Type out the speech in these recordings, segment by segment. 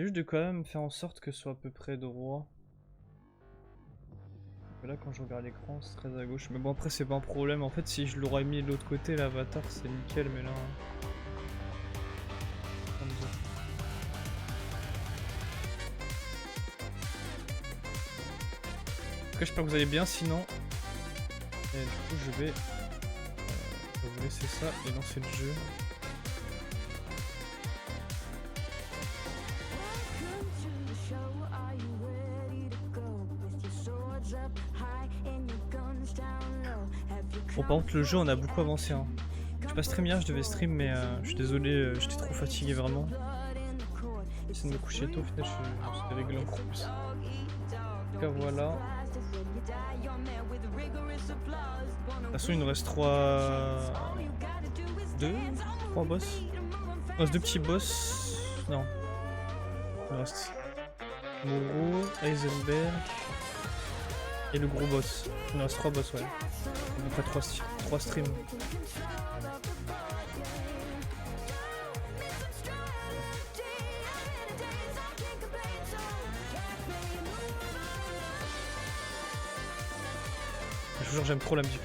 C'est juste de quand même faire en sorte que ce soit à peu près droit. Là quand je regarde l'écran c'est très à gauche. Mais bon après c'est pas un problème. En fait si je l'aurais mis de l'autre côté l'avatar c'est nickel mais là... En tout cas j'espère que vous allez bien sinon. Et du coup je vais vous laisser ça et lancer le jeu. Bon par contre le jeu on a beaucoup avancé hein. Je suis pas stream hier, je devais stream mais je suis désolé, j'étais trop fatigué vraiment. J'essaie de me coucher tôt, au final j'étais réglé encore plus. En tout cas voilà. De toute façon il nous reste 3 boss. Il nous reste 2 petits boss. Non. Il nous reste Moreau, Heisenberg et le gros boss. Il nous reste 3 boss ouais. Donc pas 3 streams. Je vous jure j'aime trop la musique.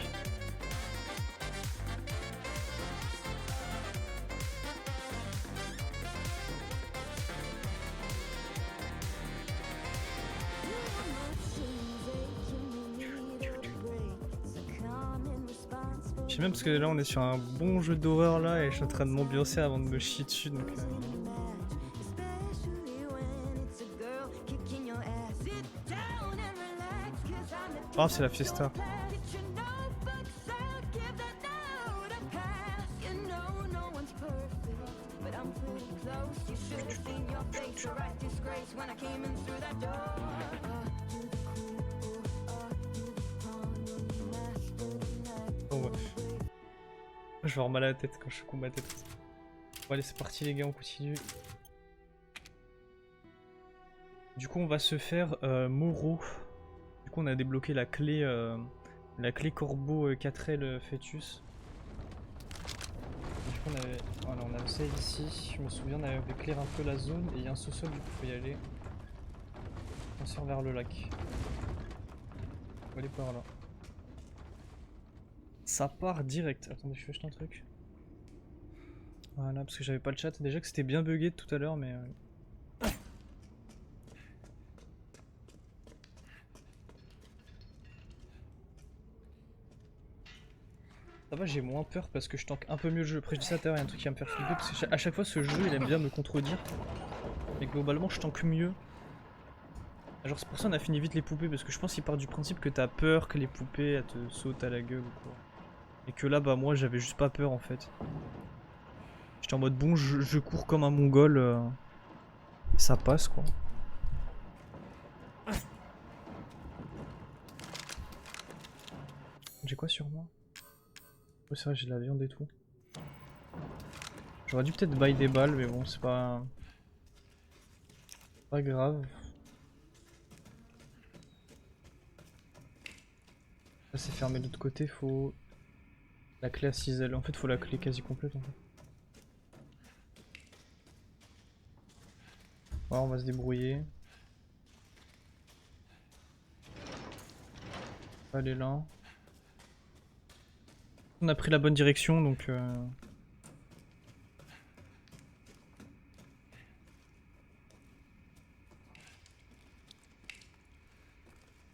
J'aime bien parce que là on est sur un bon jeu d'horreur là et je suis en train de m'ambiancer avant de me chier dessus donc... Oh c'est la fiesta. Oh ouais. Je vais avoir mal à la tête quand je combat tête. Bon allez c'est parti les gars, on continue. Du coup on va se faire Moreau. Du coup on a débloqué la clé corbeau 4L fœtus. Du coup on avait ça ici, je me souviens on avait éclairé un peu la zone et il y a un sous-sol du coup faut y aller. On sort vers le lac. On va aller par là. Ça part direct. Attendez, je fais juste un truc. Voilà, parce que j'avais pas le chat. Déjà que c'était bien bugué tout à l'heure, mais... Ça va, j'ai moins peur parce que je tank un peu mieux le jeu. Après, je dis ça tout à l'heure, il y a un truc qui va me faire flipper parce que à chaque fois, ce jeu il aime bien me contredire. Et globalement, je tank mieux. Genre, c'est pour ça qu'on a fini vite les poupées parce que je pense qu'il part du principe que t'as peur que les poupées elles te sautent à la gueule ou quoi. Et que là, bah, moi j'avais juste pas peur en fait. J'étais en mode bon, je cours comme un mongol. Ça passe quoi. J'ai quoi sur moi? Oh, c'est vrai, j'ai de la viande et tout. J'aurais dû peut-être buy des balles, mais bon, c'est pas grave. Là, c'est fermé de l'autre côté, faut la clé à cisaille. En fait, faut la clé quasi complète en fait. Ouais, on va se débrouiller. Allez là. On a pris la bonne direction donc... Je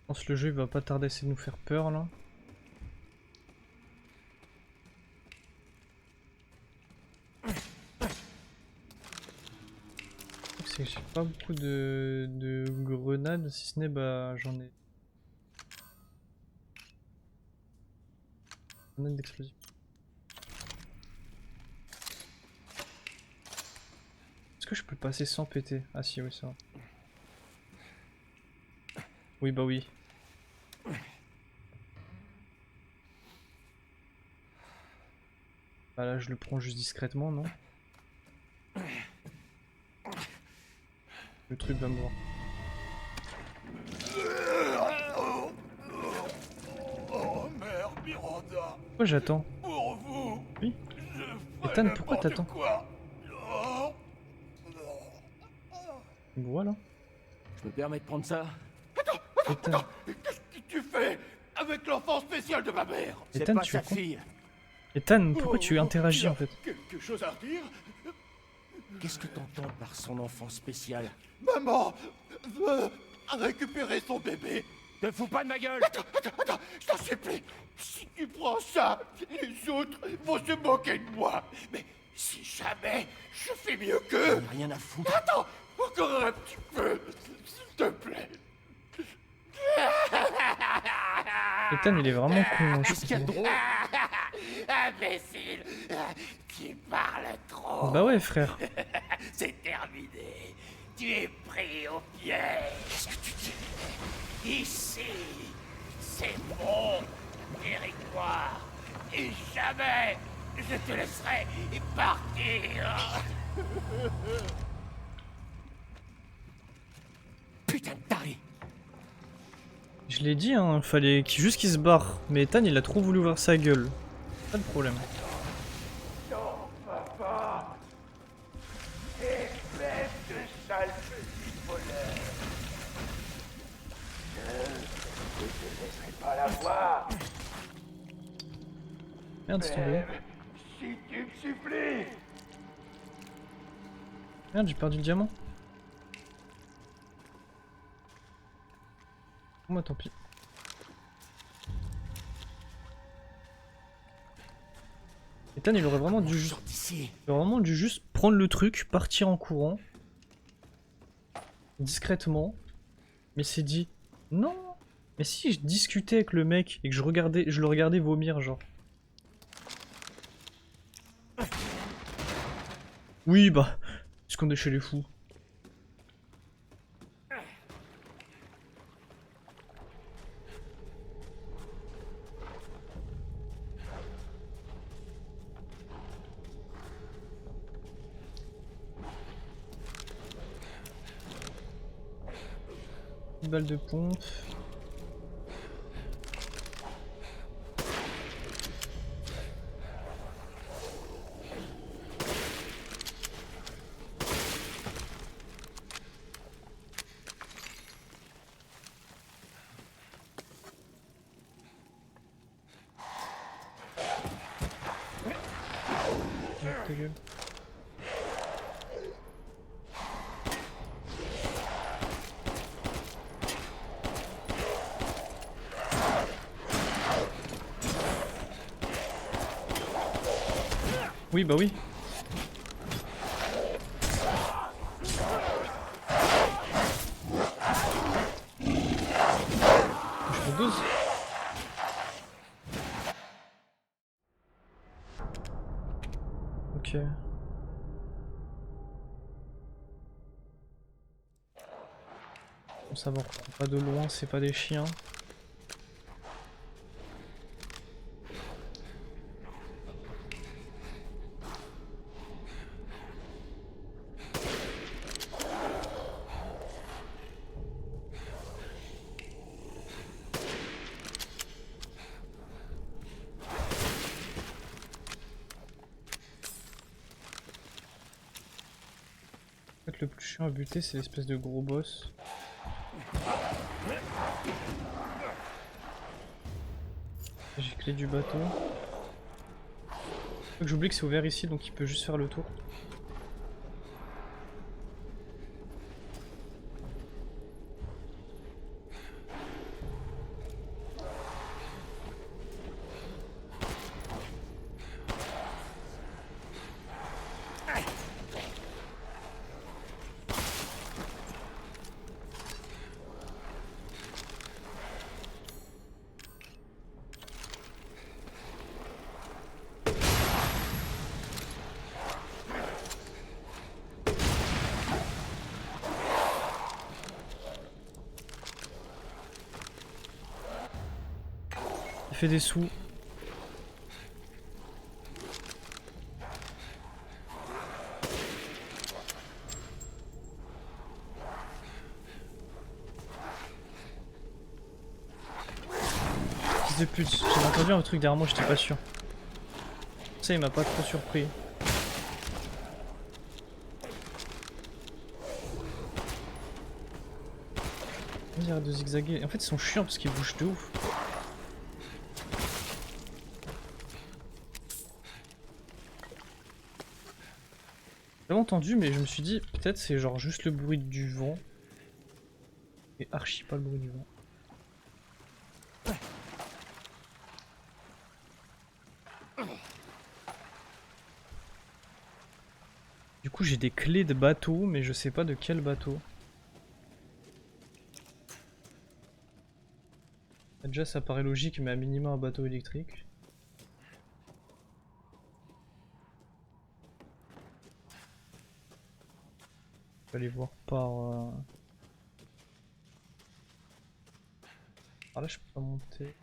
pense que le jeu il va pas tarder à essayer de nous faire peur là. C'est que j'ai pas beaucoup de grenades, si ce n'est bah j'en ai... Grenades d'explosifs. Est-ce que je peux passer sans péter? Ah si, oui ça. Oui bah oui. Bah là je le prends juste discrètement, non? Le truc va me voir. Oh merde, Miranda. Pourquoi j'attends? Pour vous. Oui. Ethan, pourquoi t'attends? Quoi? Oh. Voilà. Je me permets de prendre ça. Ethan, Qu'est-ce que tu fais avec l'enfant spécial de ma mère? C'est Ethan, pas tu sa es con. fille. Ethan, pourquoi tu interagis Tu as en fait? quelque chose à dire? Qu'est-ce que t'entends par son enfant spécial? Maman veut récupérer son bébé. Te fous pas de ma gueule! Attends, je t'en supplie. Si tu prends ça, les autres vont se moquer de moi. Mais si jamais je fais mieux qu'eux... J'en ai rien à foutre. Attends, encore un petit peu, s'il te plaît. Ethan, il est vraiment con. Hein, je Qu'est-ce qu'il y a de trouve. drôle? Imbécile, tu parles trop. Bah ouais, frère. C'est terminé. Tu es pris au piège. Qu'est-ce que tu dis? Ici, c'est mon territoire. Et jamais je te laisserai partir. Putain de taré! Je l'ai dit, hein, fallait juste qu'il se barre. Mais Ethan, il a trop voulu voir sa gueule. Pas de problème. Non, papa. Espèce de sale petit voleur. Je ne te laisserai pas la voir. Merde, c'est tombé. Si tu me supplies. Merde, j'ai perdu le diamant. Moi, tant pis. Ethan, il aurait vraiment dû juste... Sors d'ici. Il aurait vraiment dû juste prendre le truc, partir en courant. Discrètement. Mais c'est dit... Non. Mais si je discutais avec le mec et que je le regardais vomir, genre... Oui, bah... Puisqu'on est chez les fous. Une balle de pompe. Ta gueule. Oui, bah oui. Je fais 12. Ok. Bon, ça va, on reprend pas de loin, c'est pas des chiens. En fait, le plus chiant à buter, c'est l'espèce de gros boss. J'ai clé du bateau. Faut que j'oublie que c'est ouvert ici, donc il peut juste faire le tour. Il fait des sous. Fils de pute, j'avais entendu un truc derrière moi, j'étais pas sûr. Ça, il m'a pas trop surpris. Vas-y, arrête de zigzaguer. En fait, ils sont chiants parce qu'ils bougent de ouf. J'ai entendu, mais je me suis dit, peut-être c'est genre juste le bruit du vent. Et archi pas le bruit du vent. Du coup, j'ai des clés de bateau, mais je sais pas de quel bateau. Déjà, ça paraît logique, mais à minima un bateau électrique. Je vais aller voir par... Par là, je peux pas monter.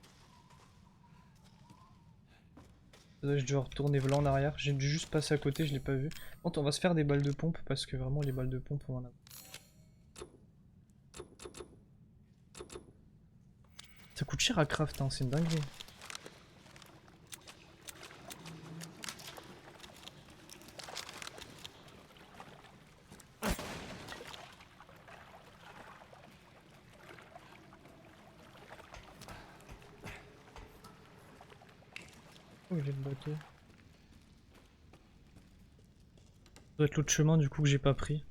Je dois retourner là en arrière. J'ai dû juste passer à côté, je l'ai pas vu. Bon, on va se faire des balles de pompe parce que vraiment les balles de pompe on en a. Ça coûte cher à craft, hein, c'est une dinguerie. Où il est le bateau? Ça doit être l'autre chemin du coup que j'ai pas pris.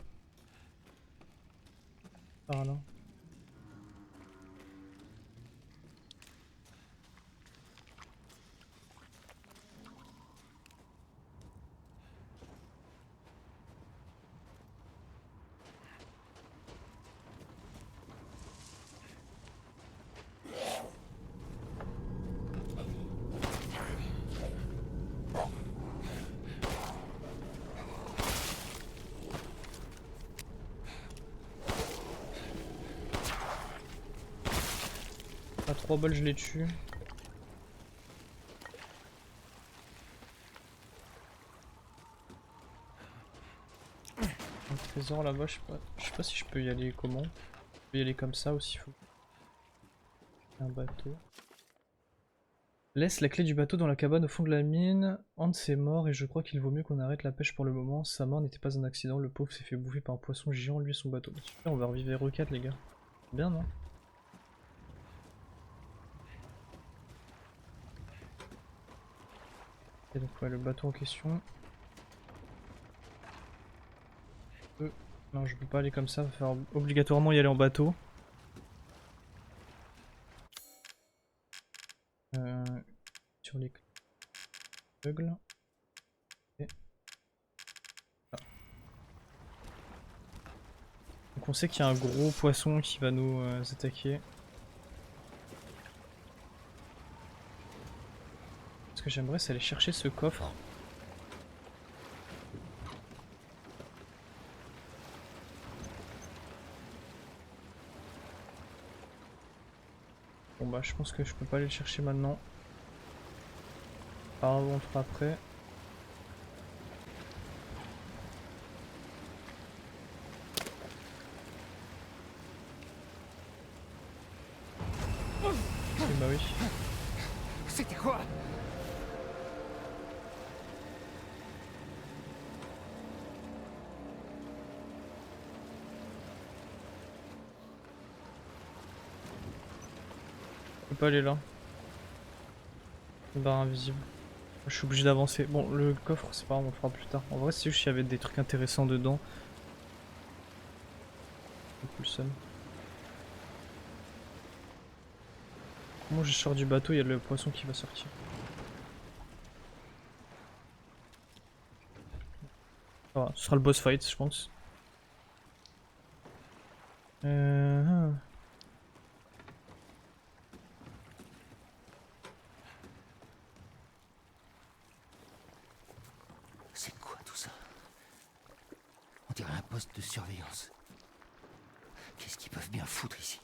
Par là. À 3 balles je les tue. Un trésor là-bas, je sais pas si je peux y aller comment. Je peux y aller comme ça aussi, il faut. Un bateau. Laisse la clé du bateau dans la cabane au fond de la mine. Hans est mort et je crois qu'il vaut mieux qu'on arrête la pêche pour le moment. Sa mort n'était pas un accident, le pauvre s'est fait bouffer par un poisson géant, lui et son bateau. Super, on va revivre les requêtes les gars. Bien non? Et donc ouais, le bateau en question. Non, je peux pas aller comme ça, il va falloir obligatoirement y aller en bateau. Sur les aveugles. Okay. Ah. Donc on sait qu'il y a un gros poisson qui va nous attaquer. Ce que j'aimerais c'est aller chercher ce coffre. Bon bah je pense que je peux pas aller le chercher maintenant. Par avant, on le fera après. Bah oui. C'était quoi? Je peux pas aller là. Barre invisible. Je suis obligé d'avancer. Bon, le coffre, c'est pas grave, on le fera plus tard. En vrai, c'est juste qu'il y avait des trucs intéressants dedans. C'est plus le seul. Comment je sors du bateau, il y a le poisson qui va sortir. Voilà, ce sera le boss fight, je pense. C'est quoi tout ça? On dirait un poste de surveillance. Qu'est-ce qu'ils peuvent bien foutre ici?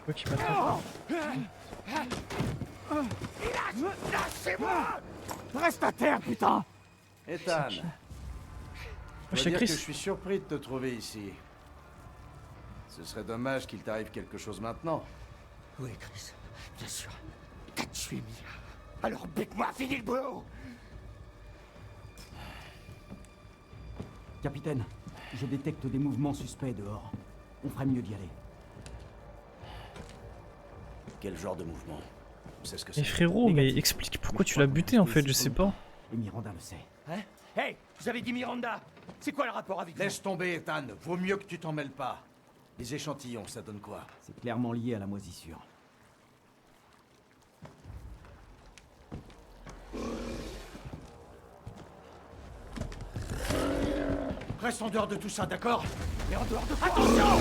Quoi qui m'attaque? Lâchez-moi! Reste à terre, putain! Ethan, Je je sais dois dire que Chris. je suis surpris de te trouver ici. Ce serait dommage qu'il t'arrive quelque chose maintenant. Oui, Chris, bien sûr. T'as tué Mia. Alors bute-moi, finis le boulot! Capitaine, Je détecte des mouvements suspects dehors. On ferait mieux d'y aller. Quel genre de mouvement? C'est ce que Mais c'est. frérot, mais Négatif. explique pourquoi Mais tu je l'as crois qu'on buté est en resté fait, je ici sais trop pas. longtemps. Et Miranda le sait. Hein? Hey, vous avez dit Miranda. C'est quoi le rapport avec Laisse tomber, Ethan. Vaut mieux que tu t'en mêles pas. Les échantillons, ça donne quoi? C'est clairement lié à la moisissure. Reste en dehors de tout ça, d'accord? Et en dehors de quoi? Attention!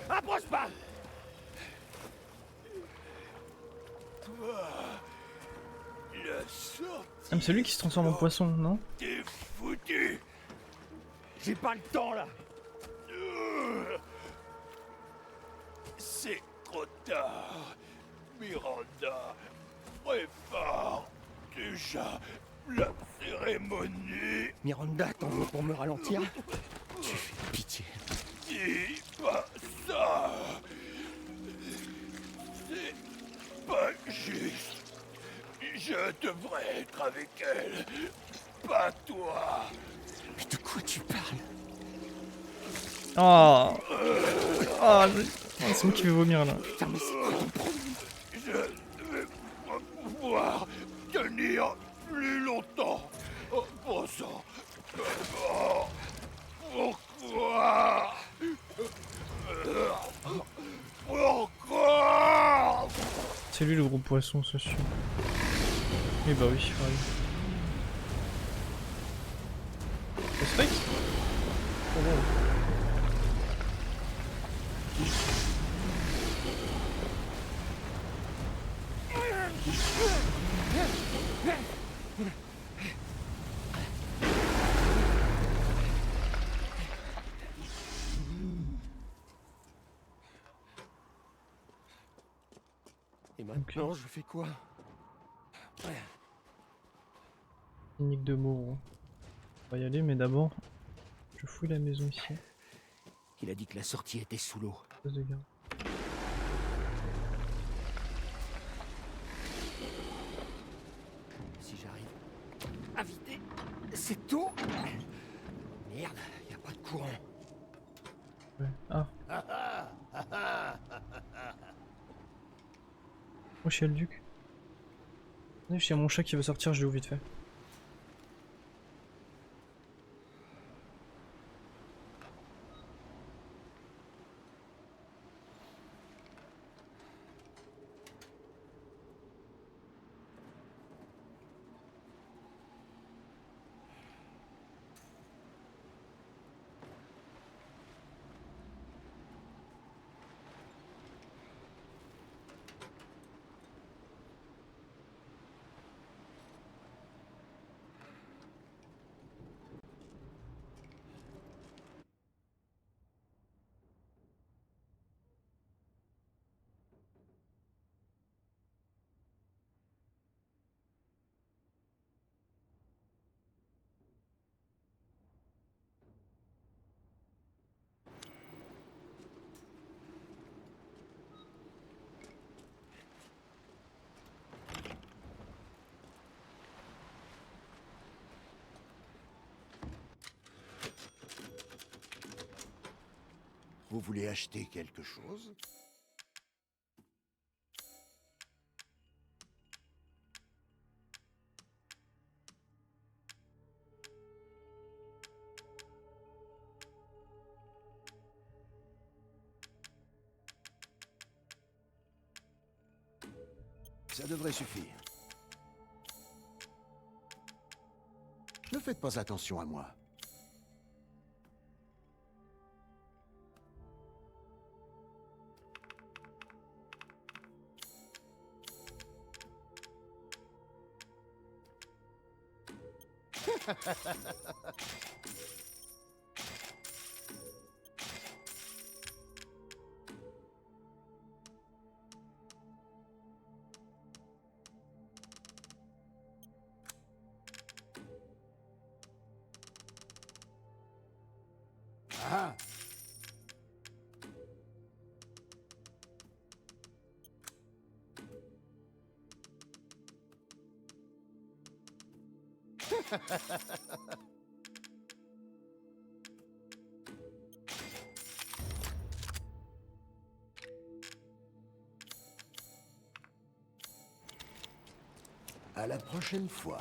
Approche pas! La sorte Ah, mais c'est lui qui se transforme en poisson, non? est foutue. J'ai pas le temps là! C'est trop tard. Miranda, prépare déjà la cérémonie. Miranda, t'en veux pour me ralentir? Tu fais pitié. Dis pas ça. C'est pas juste. Je devrais être avec elle, pas toi. Mais de quoi tu parles? Oh, oh, c'est moi qui vais vomir là. Putain, mais c'est quoi ton problème? Je ne vais pas pouvoir tenir plus longtemps. Oh, bon sang. Oh, pourquoi? Pourquoi? C'est lui le gros poisson, c'est sûr. Eh bah oui, ouais. C'est fake? Oh, wow. Et maintenant, je fais quoi? Clinique de Moreau. On va y aller, mais d'abord, je fouille la maison ici. Il a dit que la sortie était sous l'eau. Poste de garde. Si j'arrive à vider cette eau... Merde, y a pas de courant. Ouais. Ah. Oh, chez le duc. Il y a mon chat qui veut sortir, je l'ai vite fait. Vous voulez acheter quelque chose? Ça devrait suffire. Ne faites pas attention à moi. Hein? À la prochaine fois.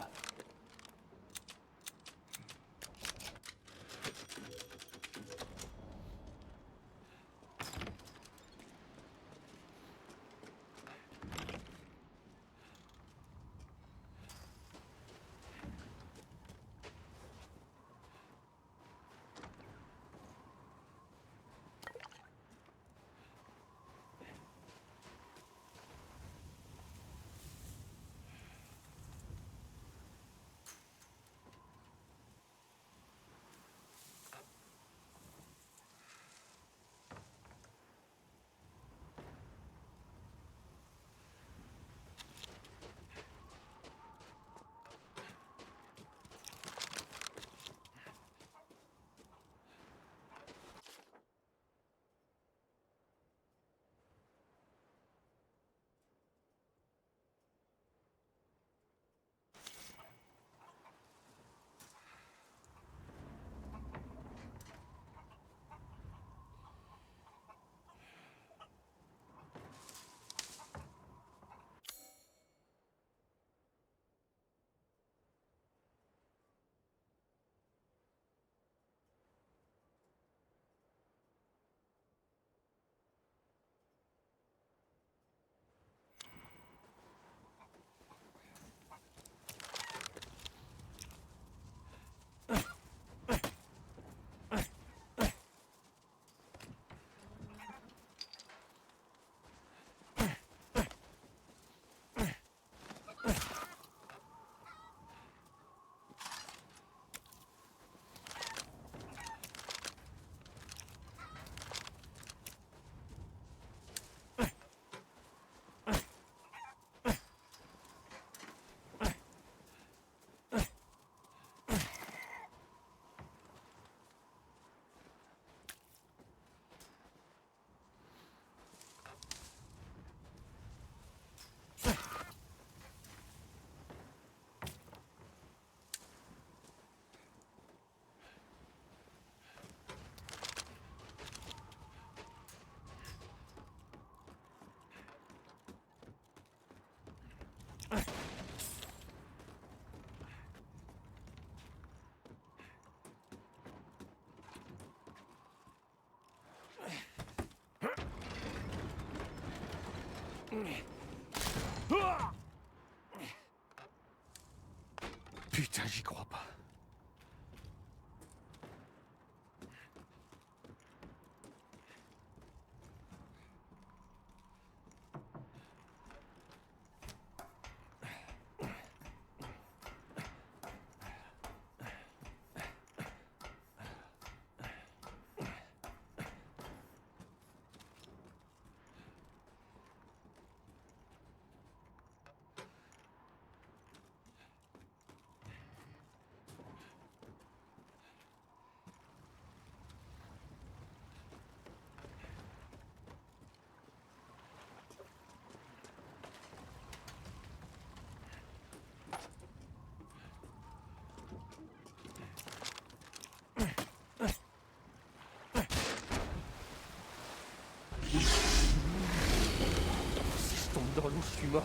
Putain, j'y crois pas. Si je tombe dans l'eau, je suis mort.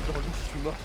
Dans l'eau, je suis mort.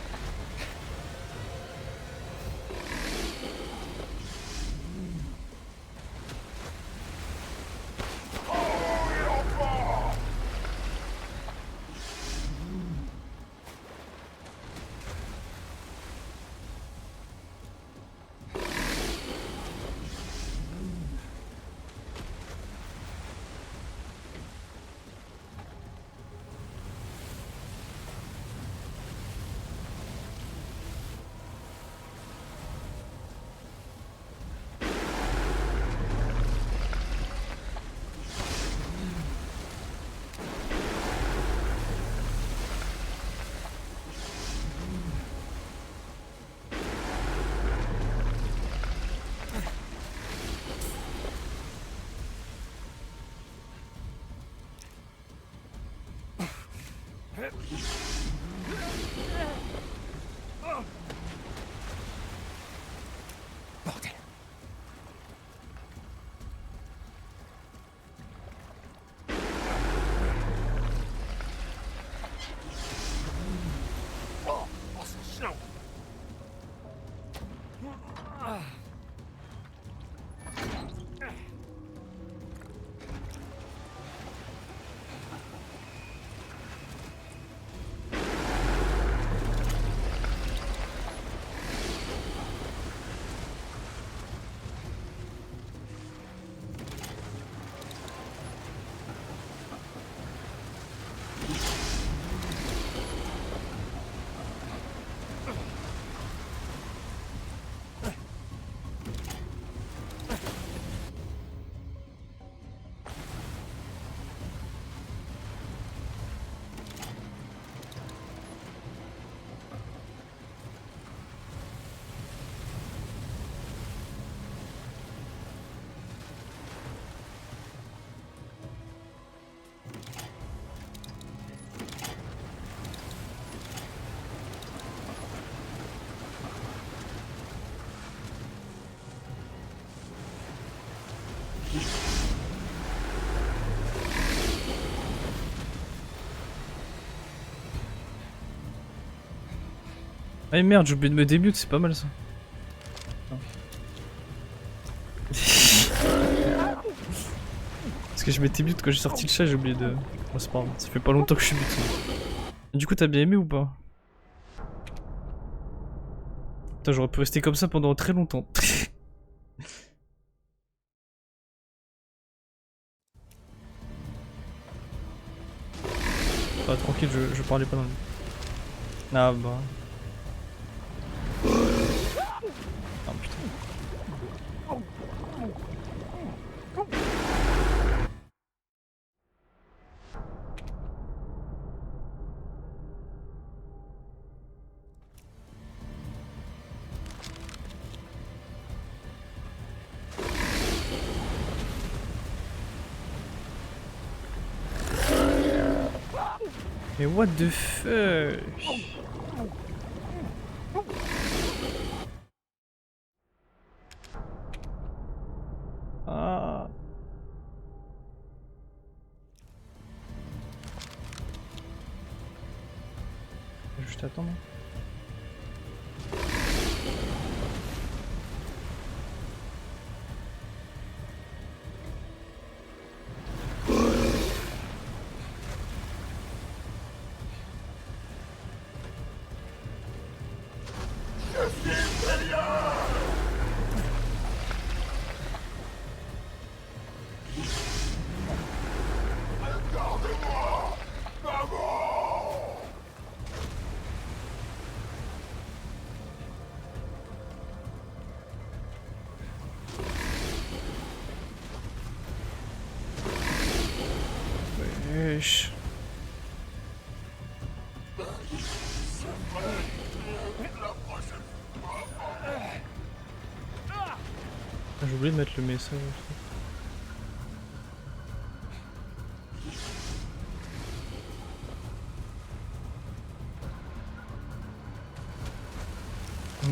Ah merde, j'ai oublié de me débute, c'est pas mal ça. Non. Parce que je m'étais mute quand j'ai sorti le chat, j'ai oublié de... Bon, c'est pas grave, ça fait pas longtemps que je suis mute. Du coup, t'as bien aimé ou pas? Putain, j'aurais pu rester comme ça pendant très longtemps. Ah, tranquille, je parlais pas dans le... Ah bah... Ah putain. Mais what the fuck? Ah. Je vais juste attendre. Wesh. J'ai oublié de mettre le message.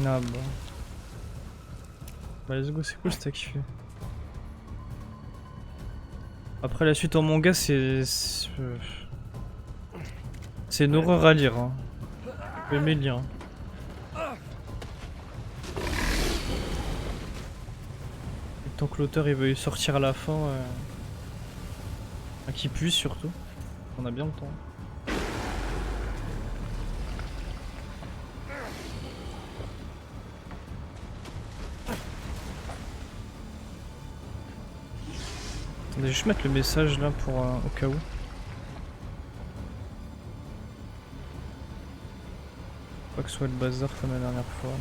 Ah bah. Bah let's go, c'est cool, c'était kiffé. Après la suite en manga c'est une horreur à lire. Hein. Faut aimer lire. Et tant que l'auteur il veut sortir à la fin, qu'il puisse surtout. On a bien le temps. Attendez, je vais juste mettre le message là pour au cas où. Pas que ce soit le bazar comme la dernière fois. Là.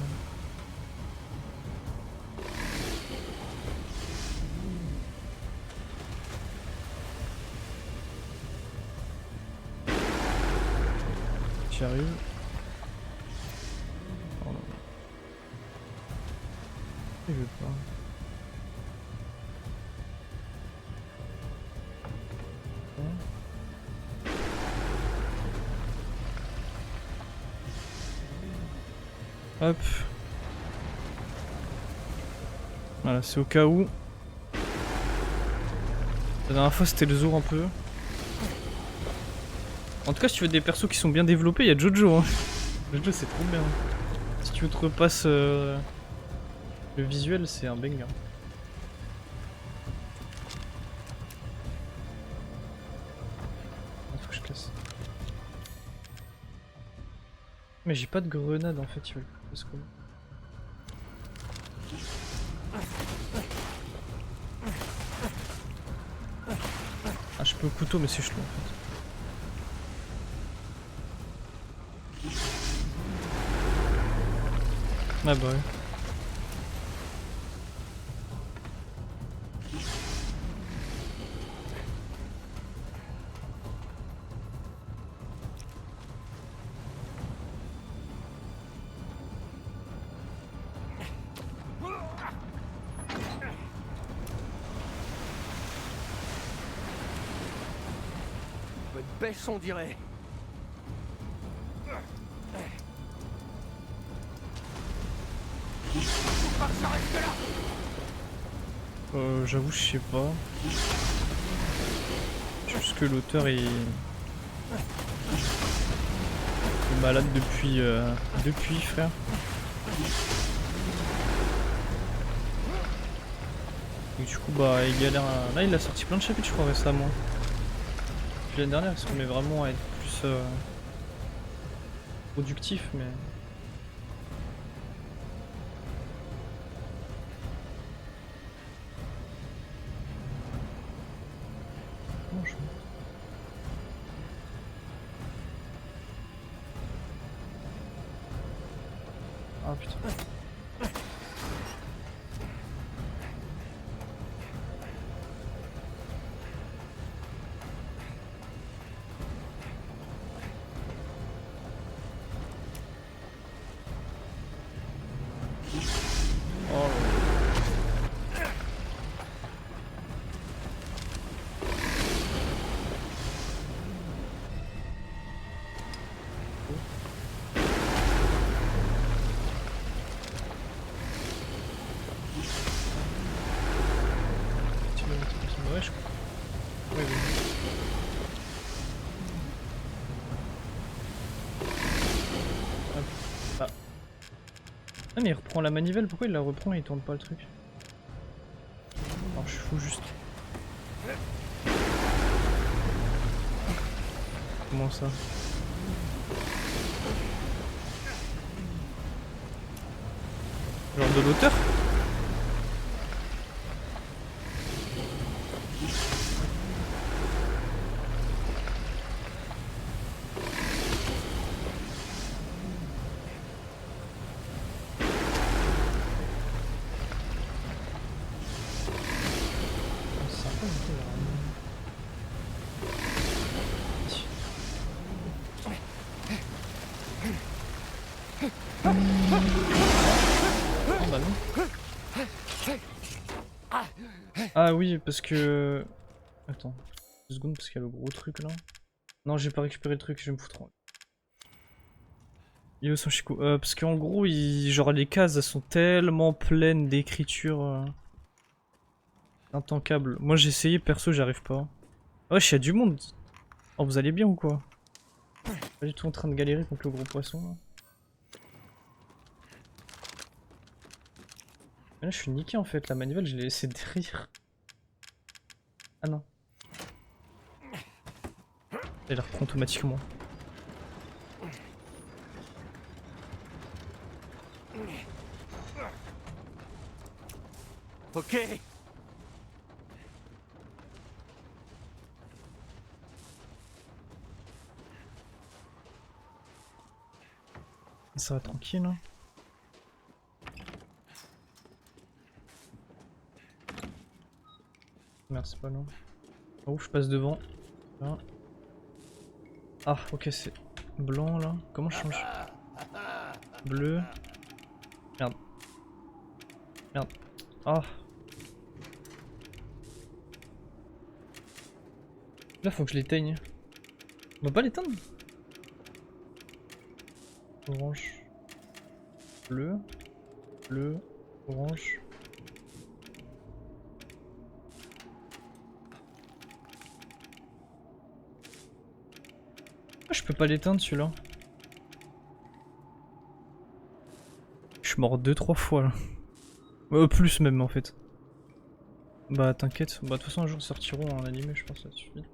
J'y arrive. Oh non. Il veut pas. Hop. Voilà, c'est au cas où. La dernière fois c'était le zoo un peu. En tout cas, si tu veux des persos qui sont bien développés, il y a Jojo. Hein. Jojo c'est trop bien. Si tu veux te repasses le visuel, c'est un banger. Faut que je casse. Mais j'ai pas de grenade en fait, tu veux le faire comment? Ah, je peux au couteau, mais c'est chelou en fait. Ah bah ouais. Bonne pêche, on dirait. J'avoue, je sais pas. Juste que l'auteur il suis malade depuis frère. Et du coup bah il galère à... Là il a sorti plein de chapitres je crois récemment. Puis l'année dernière il se remet vraiment à être plus productif mais... Comment je fais ? Ah putain. Oh là là. Tu veux monter plus ouais, je crois. Oui, oui. Hop. Ah. Ah mais il reprend la manivelle, pourquoi il la reprend et il tourne pas le truc? Alors je suis fou juste. Comment ça? Genre de l'auteur? C'est sympa, du coup, ah bah non. Ah oui, parce que... Attends, 2 secondes parce qu'il y a le gros truc là. Non, j'ai pas récupéré le truc, je vais me foutre en... Yo Sanchiku, parce qu'en gros, genre les cases elles sont tellement pleines d'écriture intankable. Moi j'ai essayé, perso j'arrive pas. Wesh, y'a du monde. Oh, vous allez bien ou quoi? Pas du tout en train de galérer contre le gros poisson là. Mais là je suis niqué en fait, la manivelle je l'ai laissée derrière. Ah non. Elle la reprend automatiquement. Ok. Ça va tranquille hein. Merde c'est pas long. Oh je passe devant. Là. Ah ok c'est blanc là. Comment je change? Bleu. Merde. Merde. Ah. Là faut que je l'éteigne. On va pas l'éteindre? Orange. Bleu. Bleu. Orange. Ah, je peux pas l'éteindre celui-là. Je suis mort 2-3 fois là. Plus même en fait. Bah t'inquiète, bah de toute façon un jour ils sortiront en animé je pense ça suffit.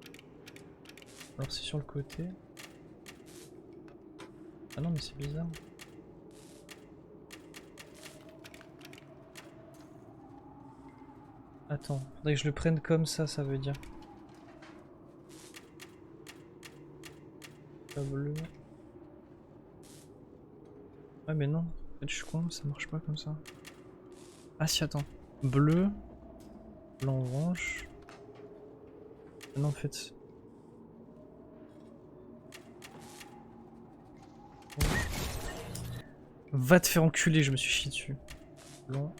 Alors c'est sur le côté. Ah non mais c'est bizarre. Attends, faudrait que je le prenne comme ça veut dire. Pas bleu. Ah mais non, en fait je suis con, ça marche pas comme ça. Ah si attends. Bleu. Blanc orange. Ah non en fait. Va te faire enculer, je me suis chié dessus. Blanc.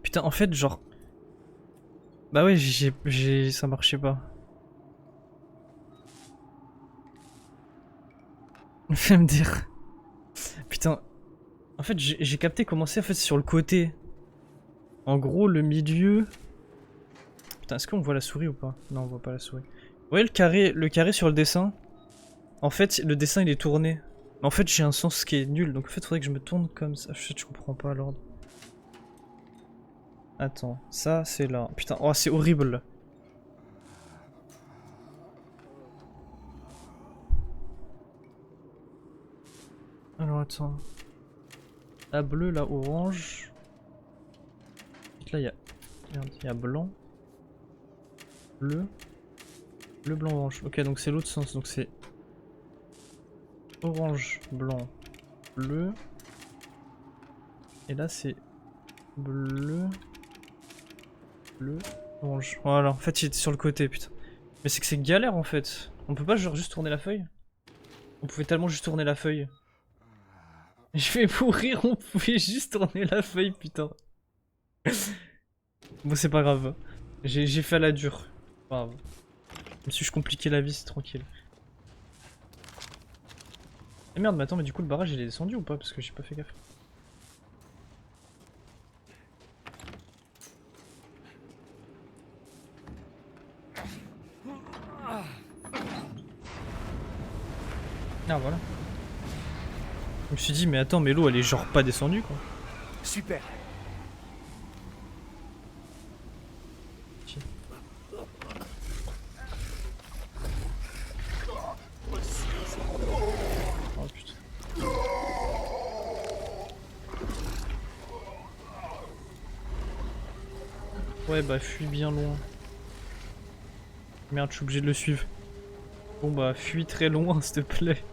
Putain, en fait, genre... Bah ouais, ça marchait pas. Fais me dire. En fait, j'ai capté comment c'est en fait sur le côté. En gros, le milieu... Putain, est-ce qu'on voit la souris ou pas? Non, on voit pas la souris. Vous voyez le carré sur le dessin? En fait, le dessin il est tourné. Mais en fait, j'ai un sens qui est nul. Donc en fait, il faudrait que je me tourne comme ça. Je comprends pas l'ordre. Attends, ça c'est là. Putain, oh c'est horrible. Alors attends. La bleue, la orange. Là il y a... Merde, il y a blanc. Bleu. Bleu, blanc, orange. Ok, donc c'est l'autre sens. Donc c'est... Orange, blanc, bleu. Et là c'est... Bleu... Bleu, orange. Voilà, en fait il était sur le côté, putain. Mais c'est que c'est galère en fait. On peut pas genre juste tourner la feuille? On pouvait tellement juste tourner la feuille. Je vais mourir, on pouvait juste tourner la feuille, putain. Bon, c'est pas grave. J'ai fait à la dure. Pas grave. Même si je compliquais la vie, c'est tranquille. Et merde, mais attends, mais du coup, le barrage il est descendu ou pas? Parce que j'ai pas fait gaffe. Ah, voilà. Je me suis dit, mais attends, mais l'eau elle est genre pas descendue quoi. Super. Oh putain. Ouais, bah fuis bien loin. Merde, je suis obligé de le suivre. Bon bah fuis très loin s'il te plaît.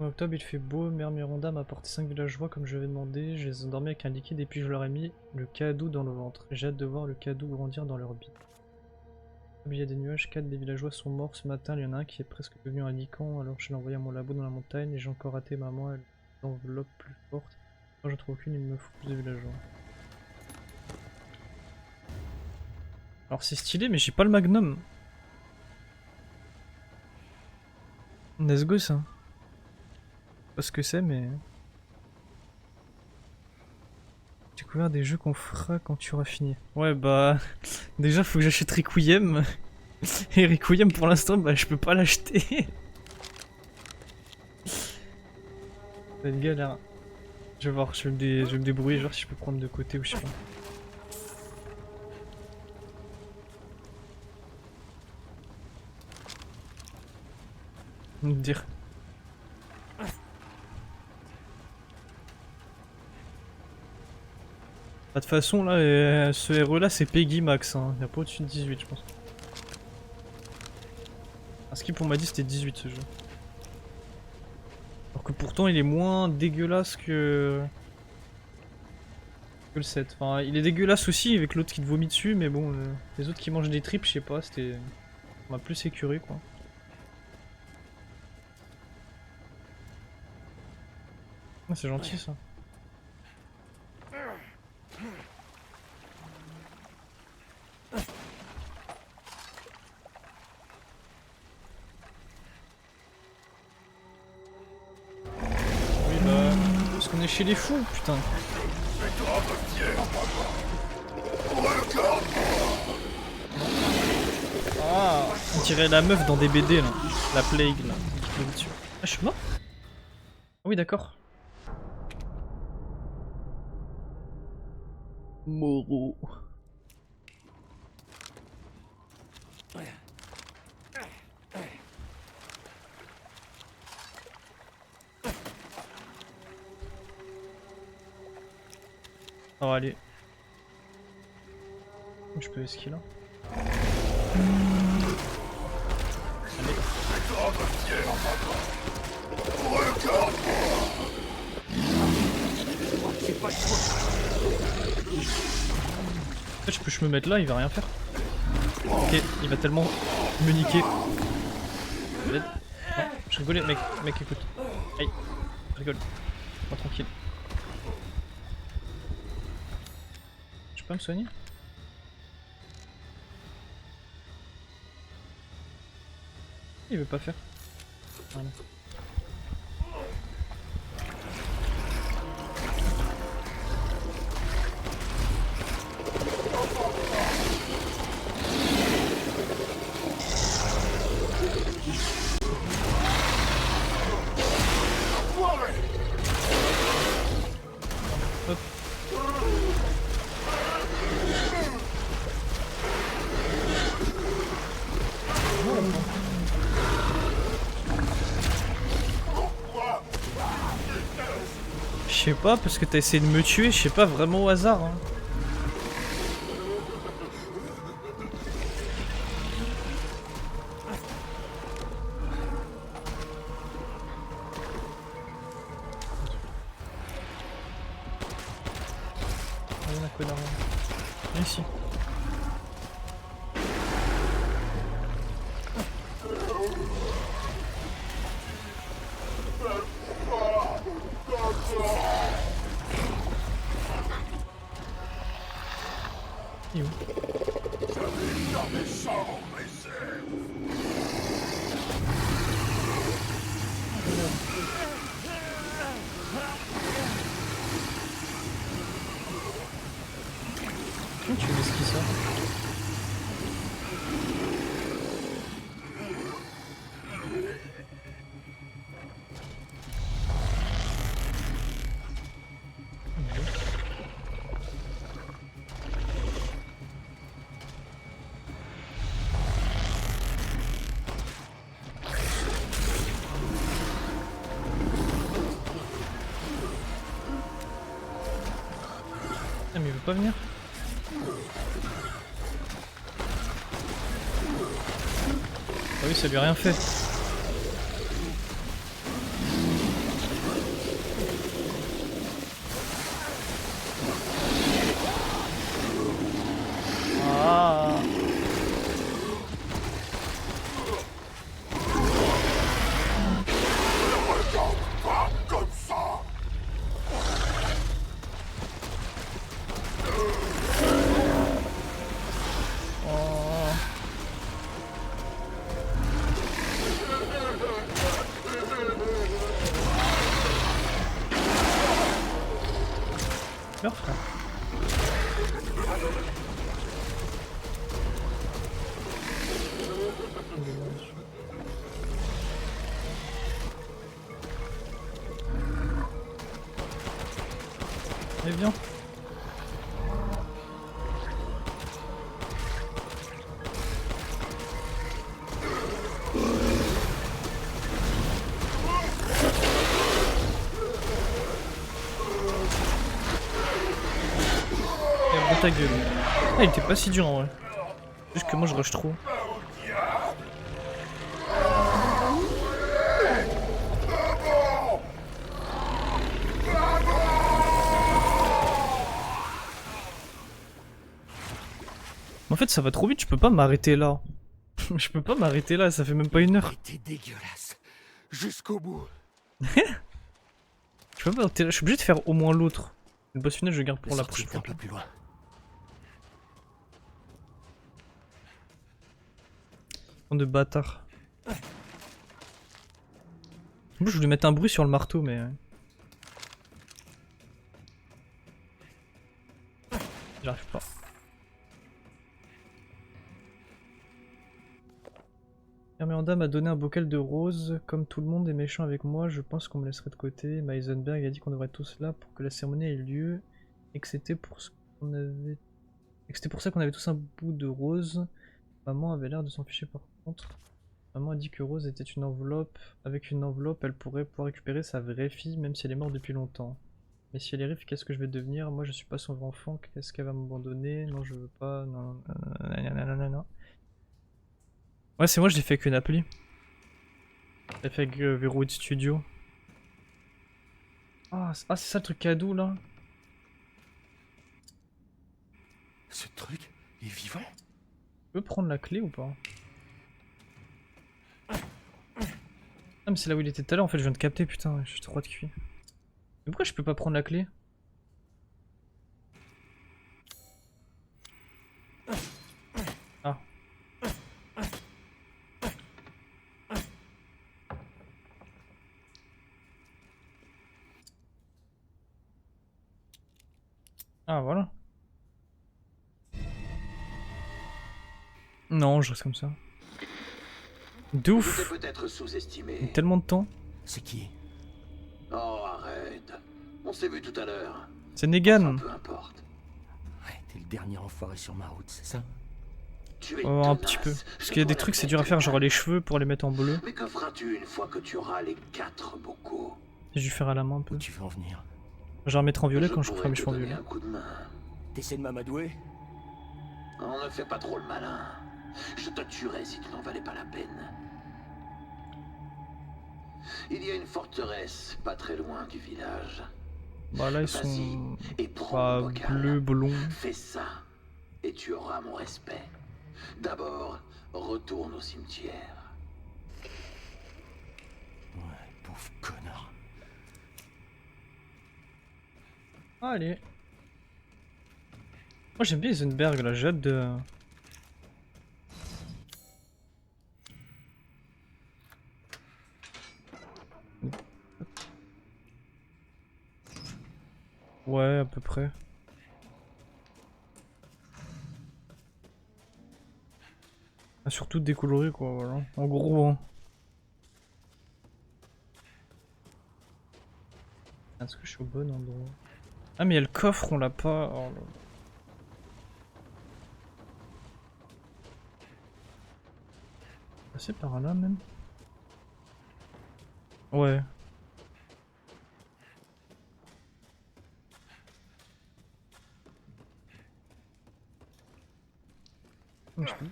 En octobre il fait beau, Mère Miranda m'a apporté 5 villageois comme je l'avais demandé, je les ai endormis avec un liquide et puis je leur ai mis le cadeau dans le ventre. J'ai hâte de voir le cadeau grandir dans leur bite. Il y a des nuages, 4 des villageois sont morts ce matin, il y en a un qui est presque devenu un lican, alors je l'ai envoyé à mon labo dans la montagne et j'ai encore raté maman, elle l'enveloppe plus forte. Moi j'en trouve aucune, il me faut plus de villageois. Alors c'est stylé mais j'ai pas le magnum. Let's go ça. Pas ce que c'est mais... Découvrir des jeux qu'on fera quand tu auras fini. Ouais bah... Déjà faut que j'achète Requiem. Et Requiem pour l'instant bah je peux pas l'acheter. C'est une galère. Je vais voir, je vais me débrouiller genre si je peux prendre de côté ou je sais pas. Me dire. Bah, de toute façon là, ce RE là c'est Peggy Max, hein. Il y a pas au-dessus de 18 je pense. Un skip on m'a dit c'était 18 ce jeu. Alors que pourtant il est moins dégueulasse que le 7. Enfin il est dégueulasse aussi avec l'autre qui te vomit dessus mais bon les autres qui mangent des tripes je sais pas, c'était... On m'a plus écuré quoi. Ah, c'est gentil ça. Oui bah... Parce qu'on est chez les fous, putain. Ah, on dirait la meuf dans des BD là. La Plague là. Qui tombe dessus. Ah, je suis mort? Ah oui d'accord. Moreau. Oh allez. Je peux esquiver là. Allez. En fait, je peux me mettre là, il va rien faire. Ok, il va tellement me niquer. Non, je rigolais, mec, écoute. Aïe, je rigole. Moi tranquille. Je peux pas me soigner? Il veut pas faire. Voilà. Hop. Je sais pas, parce que t'as essayé de me tuer, je sais pas, vraiment au hasard. Hein. Viens, connard. Viens ici. Il est où? Comment tu fais ce qui sort? Ah mais il veut pas venir. Ah oui, ça lui a rien fait. Ah. Oh. Meurs, frère. Allez, viens. Ferme ta gueule. Ah, il était pas si dur en vrai. Juste que moi je rush trop. En fait ça va trop vite, je peux pas m'arrêter là. Je peux pas m'arrêter là, ça fait même pas une heure. T'es dégueulasse. Jusqu'au bout. Je peux pas m'arrêter là, je suis obligé de faire au moins l'autre. Le boss final je garde pour La la sortie prochaine est un fois. peu plus loin. Bande de bâtard. Moi je voulais mettre un bruit sur le marteau mais... J'arrive pas. Herméanda m'a donné un bocal de roses. Comme tout le monde est méchant avec moi, je pense qu'on me laisserait de côté. Meisenberg a dit qu'on devrait être tous là pour que la cérémonie ait lieu et que c'était pour ce qu'on avait... et que c'était pour ça qu'on avait tous un bout de rose. Maman avait l'air de s'en ficher par contre. Maman a dit que Rose était une enveloppe. Avec une enveloppe, elle pourrait pouvoir récupérer sa vraie fille même si elle est morte depuis longtemps. Mais si elle est rive, qu'est-ce que je vais devenir? Moi je suis pas son vrai enfant, qu'est-ce qu'elle va m'abandonner? Non je veux pas, non... non. Ouais c'est moi je l'ai fait avec une appli. Je l'ai fait avec Verwood Studio. Ah c'est ça le truc cadeau là? Ce truc est vivant? Je peux prendre la clé ou pas? Ah mais c'est là où il était tout à l'heure en fait, je viens de capter, putain, je suis trop de cuit. Mais pourquoi je peux pas prendre la clé? Ah. Ah voilà. Non, je reste comme ça. De Je t'ai ouf. peut-être sous-estimé. Tellement de temps. C'est qui? Oh, arrête. On s'est vu tout à l'heure. C'est Enfin, Negan. peu importe. Ouais, t'es le dernier enfoiré sur ma route, c'est ça? Tu es Oh, un tenace. petit peu. Je Parce qu'il y a des vois la trucs, c'est tête dur à faire, de genre mal. les cheveux pour les mettre en bleu. Mais que feras-tu une fois que tu auras les 4 bocaux? J'ai dû faire à la main un peu. Où tu veux en venir? Genre mettre en violet quand je pourrais ferai mes te cheveux en donner violet. un coup de main. T'essaies de m'amadouer? On ne fait pas trop le malin. Je te tuerais si tu n'en valais pas la peine. Il y a une forteresse pas très loin du village. Bah là ils Vas-y sont et prends pas mon bocal. bleus, blonds. Fais ça et tu auras mon respect. D'abord, retourne au cimetière. Ouais, pauvre connard. Allez. Moi j'aime bien Heisenberg là, j'ai hâte de... Ouais, à peu près. Ah, surtout décoloré quoi, voilà. En gros. Hein. Est-ce que je suis au bon endroit? Ah mais il y a le coffre, on l'a pas. Oh, là. Passer par là même? Ouais. Oh, je peux-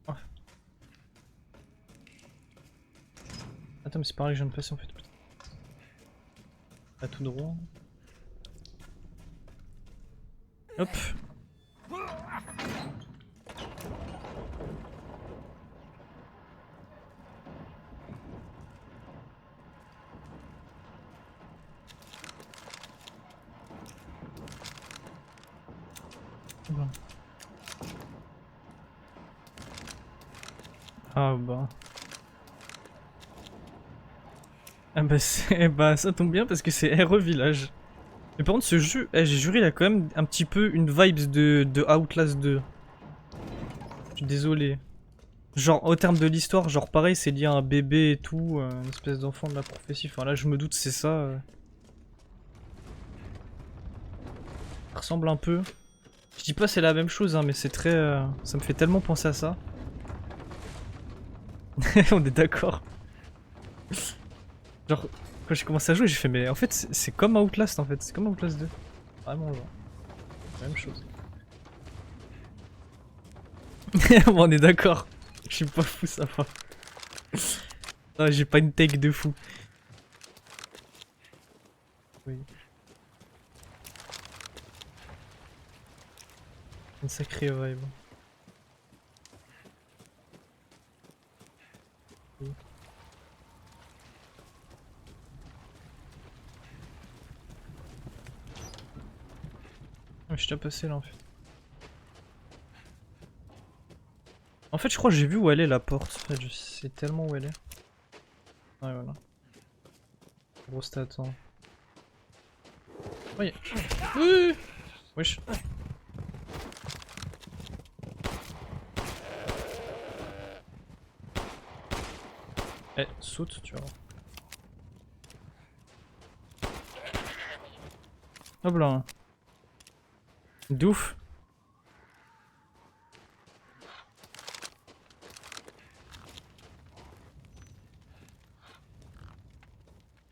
Ah. Attends mais c'est pareil que je viens de passer en fait. Putain. À tout droit. Hop. Voilà. Ah bah. Ah bah, bah ça tombe bien parce que c'est RE Village. Mais par contre ce jeu, j'ai juré il a quand même un petit peu une vibes de Outlast 2. Je suis désolé. Genre au terme de l'histoire, genre pareil c'est lié à un bébé et tout, une espèce d'enfant de la prophétie. Enfin là je me doute c'est ça. Ça ressemble un peu. Je dis pas c'est la même chose hein, mais c'est très... ça me fait tellement penser à ça. On est d'accord. Genre, quand j'ai commencé à jouer, j'ai fait, mais en fait, c'est comme Outlast en fait, c'est comme Outlast 2. Vraiment, genre. Même chose. Bon, on est d'accord. Je suis pas fou, ça va. Ah, j'ai pas une take de fou. Oui. Une sacrée vibe. Oui. Je suis déjà passé là en fait. En fait, je crois que j'ai vu où elle est la porte. En fait, je sais tellement où elle est. Ouais, voilà. Gros stat, hein. Oui. Oui. Wesh. Eh, saute, tu vas voir. Hop là. Douf.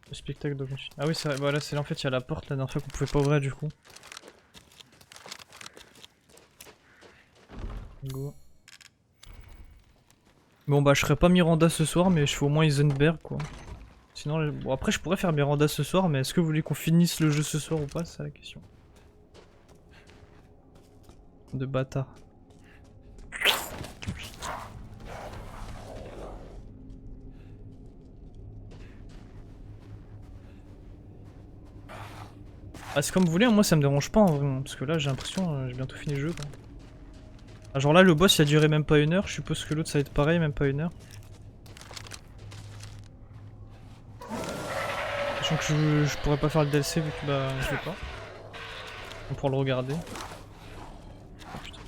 Le spectacle de... Ah oui, c'est vrai, voilà, c'est en fait, il y a la porte la dernière fois qu'on pouvait pas ouvrir du coup. Go. Bon bah je ferai pas Miranda ce soir mais je fais au moins Heisenberg quoi. Sinon, bon après je pourrais faire Miranda ce soir mais est-ce que vous voulez qu'on finisse le jeu ce soir ou pas? C'est la question. De bâtard. Ah, c'est comme vous voulez, hein, moi ça me dérange pas en vrai, hein, parce que là j'ai l'impression j'ai bientôt fini le jeu quoi. Ah, genre là le boss il a duré même pas 1 heure, je suppose que l'autre ça va être pareil, même pas 1 heure. Sachant que je pourrais pas faire le DLC vu que bah je l'ai pas. On pourra le regarder. Oh, putain.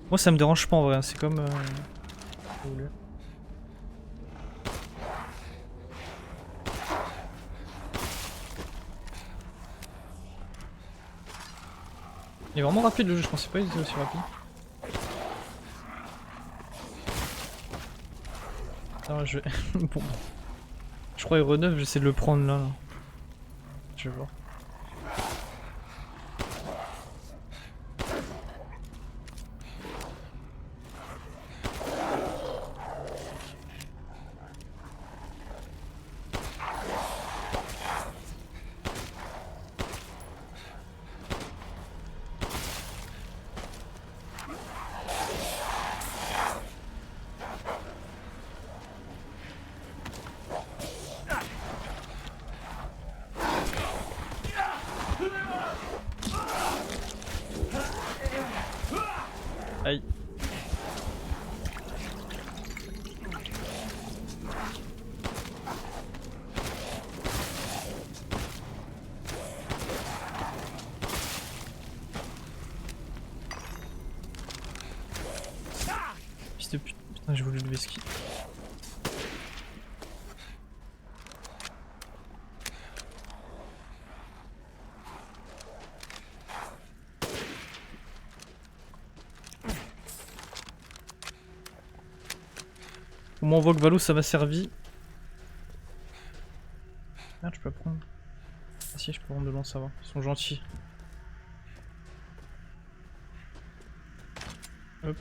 Moi ça me dérange pas en vrai, c'est comme... vous voulez. Il est vraiment rapide le jeu, je pensais pas qu'il était aussi rapide. Attends, je vais... bon. Je crois Hero 9, j'essaie de le prendre là. Je vais voir. Aïe. Fils de pute. Putain, j'ai voulu lever ski. Au moins on voit que Valo ça m'a servi. Merde, je peux pas prendre. Ah si, je peux prendre de loin, ça va. Ils sont gentils. Hop.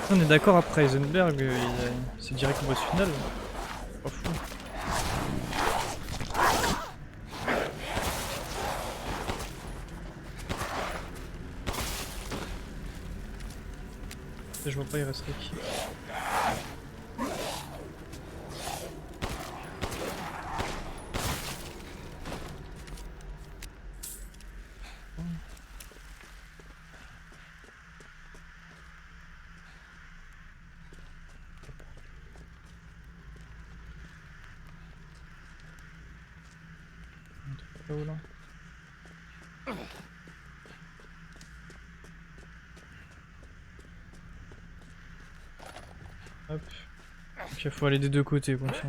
On est d'accord, après Heisenberg, c'est direct au boss final. Pas fou. Je vois pas, il resterait qui. Là-haut, là. Hop. Donc il faut aller des deux côtés comme ça.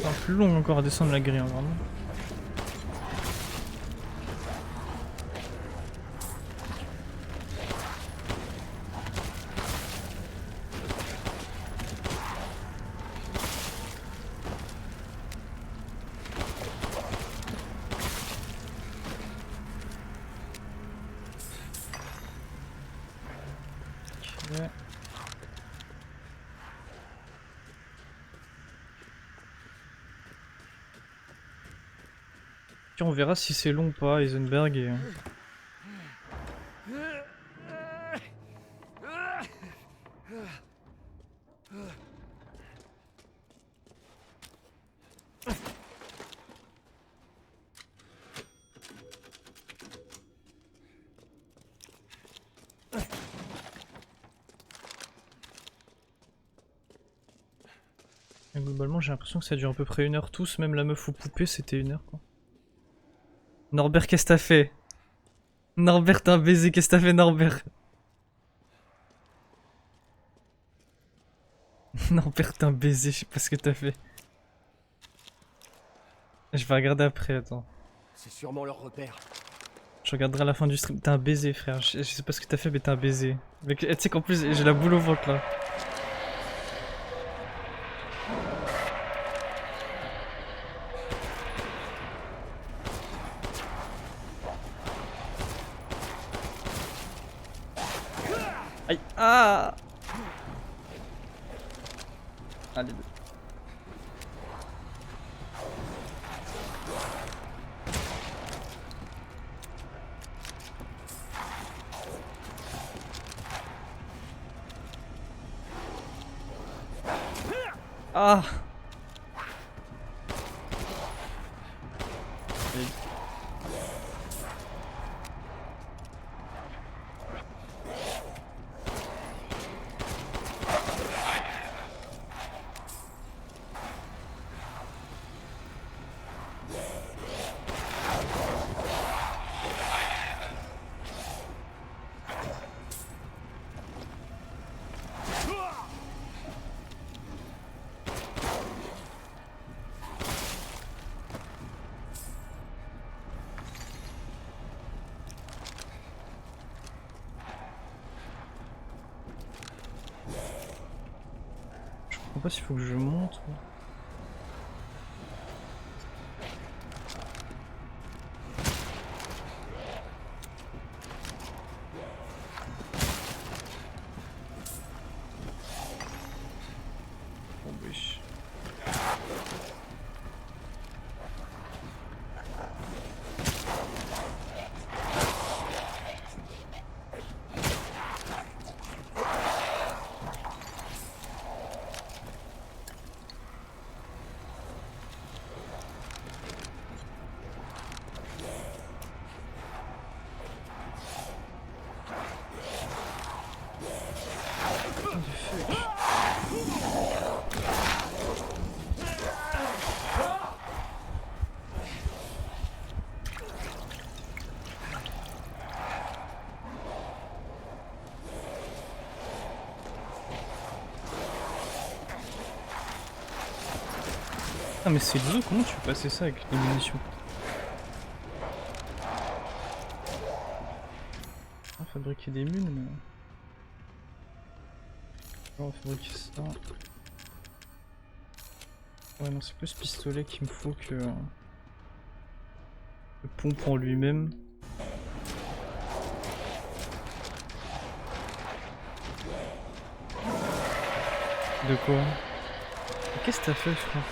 C'est plus long encore à descendre la grille, hein, vraiment. Ok. On verra si c'est long ou pas, Heisenberg. Et... Et globalement, j'ai l'impression que ça dure à peu près 1 heure tous, même la meuf aux poupées, c'était 1 heure quoi. Norbert, qu'est-ce que t'as fait? Norbert, t'as un baiser, qu'est-ce que t'as fait, Norbert? Norbert, t'as un baiser, je sais pas ce que t'as fait. Je vais regarder après, attends. C'est sûrement leur repère. Je regarderai à la fin du stream. T'as un baiser, frère. Je sais pas ce que t'as fait, mais t'as un baiser. Mec, tu sais qu'en plus, j'ai la boule au ventre là. Aïe! Ah! Allez. Ah! Je comprends pas s'il faut que je monte. Bon, wesh. Ah mais c'est le comment tu peux passer ça avec les munitions? On va fabriquer des mules mais... On va fabriquer ça. Ouais non c'est plus pistolet qu'il me faut que... le pompe en lui-même. De quoi? Qu'est-ce que t'as fait frère?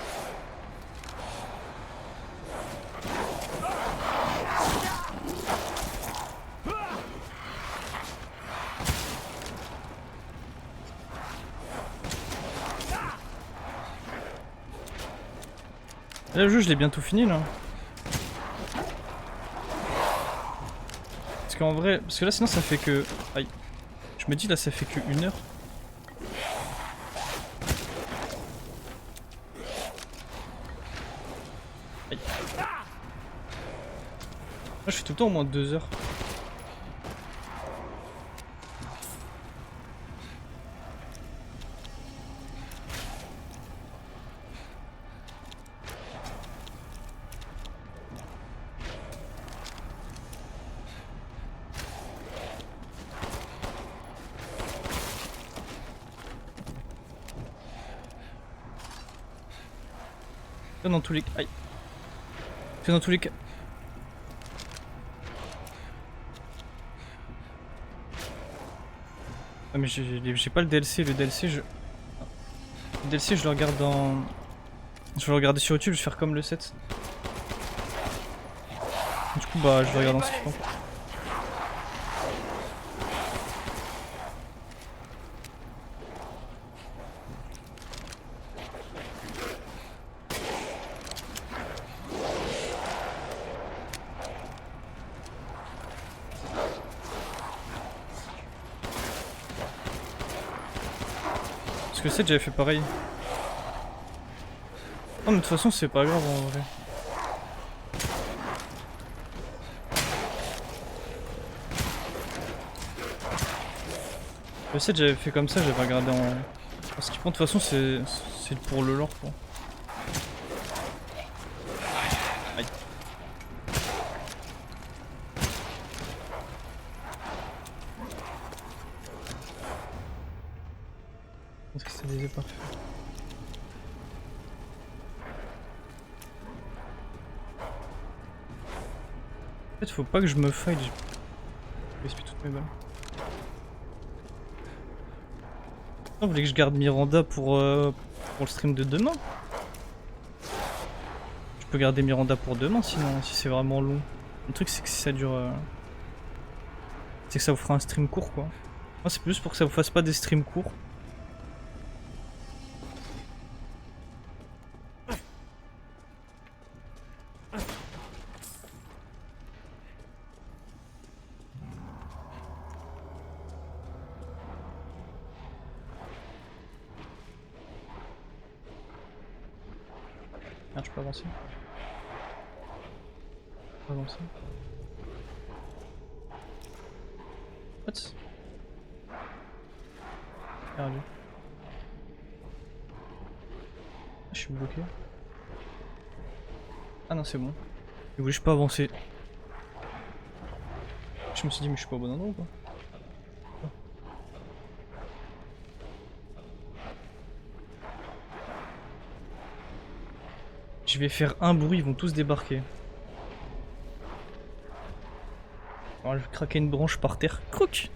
Là, le jeu, je l'ai bientôt fini là. Parce qu'en vrai, parce que là sinon ça fait que... Aïe. Je me dis là ça fait que 1 heure. Aïe. Là je fais tout le temps au moins 2 heures. Dans tous les cas. Aïe. Dans tous les cas. Ah mais j'ai pas le DLC. Le DLC je. Le DLC je le regarde dans. Je vais le regarder sur YouTube, je vais faire comme le 7. Du coup bah je le regarde en suivant. Parce que c'est j'avais fait pareil. Oh mais de toute façon c'est pas grave en vrai. Je sais que j'avais fait comme ça, j'avais regardé en... Parce qu'il prend de toute façon c'est pour le lore quoi. Aïe. Est-ce que c'est des parfait? En fait faut pas que je me fight, j'ai gaspillé toutes mes balles. Vous voulez que je garde Miranda pour le stream de demain? Je peux garder Miranda pour demain sinon, si c'est vraiment long. Le truc c'est que si ça dure... c'est que ça vous fera un stream court quoi. Moi c'est plus pour que ça vous fasse pas des streams courts. Merde, je peux avancer. Je peux avancer. What? Perdu. Ah, je suis bloqué. Ah non, c'est bon. Il voulait je peux avancer. Je me suis dit, mais je suis pas au bon endroit ou quoi? Je vais faire un bruit, ils vont tous débarquer. Alors, je vais craquer une branche par terre. Croc!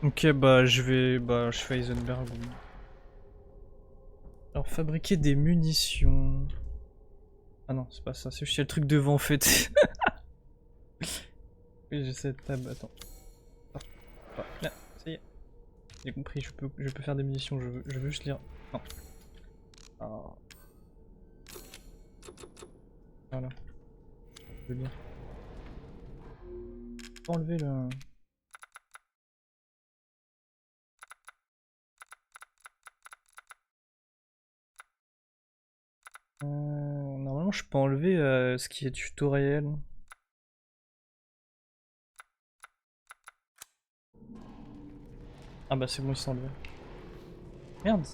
Ok, bah je vais... Bah je fais Heisenberg. Alors fabriquer des munitions... Ah non, c'est pas ça, c'est juste le truc devant en fait. Oui, j'ai cette table, attends. Ah, là, ça y est. J'ai compris, je peux faire des munitions, je veux juste lire. Non. Ah. Voilà. Je veux lire. Faut enlever le... Normalement je peux enlever ce qui est tutoriel. Ah bah c'est bon, il s'est enlevé. Merde.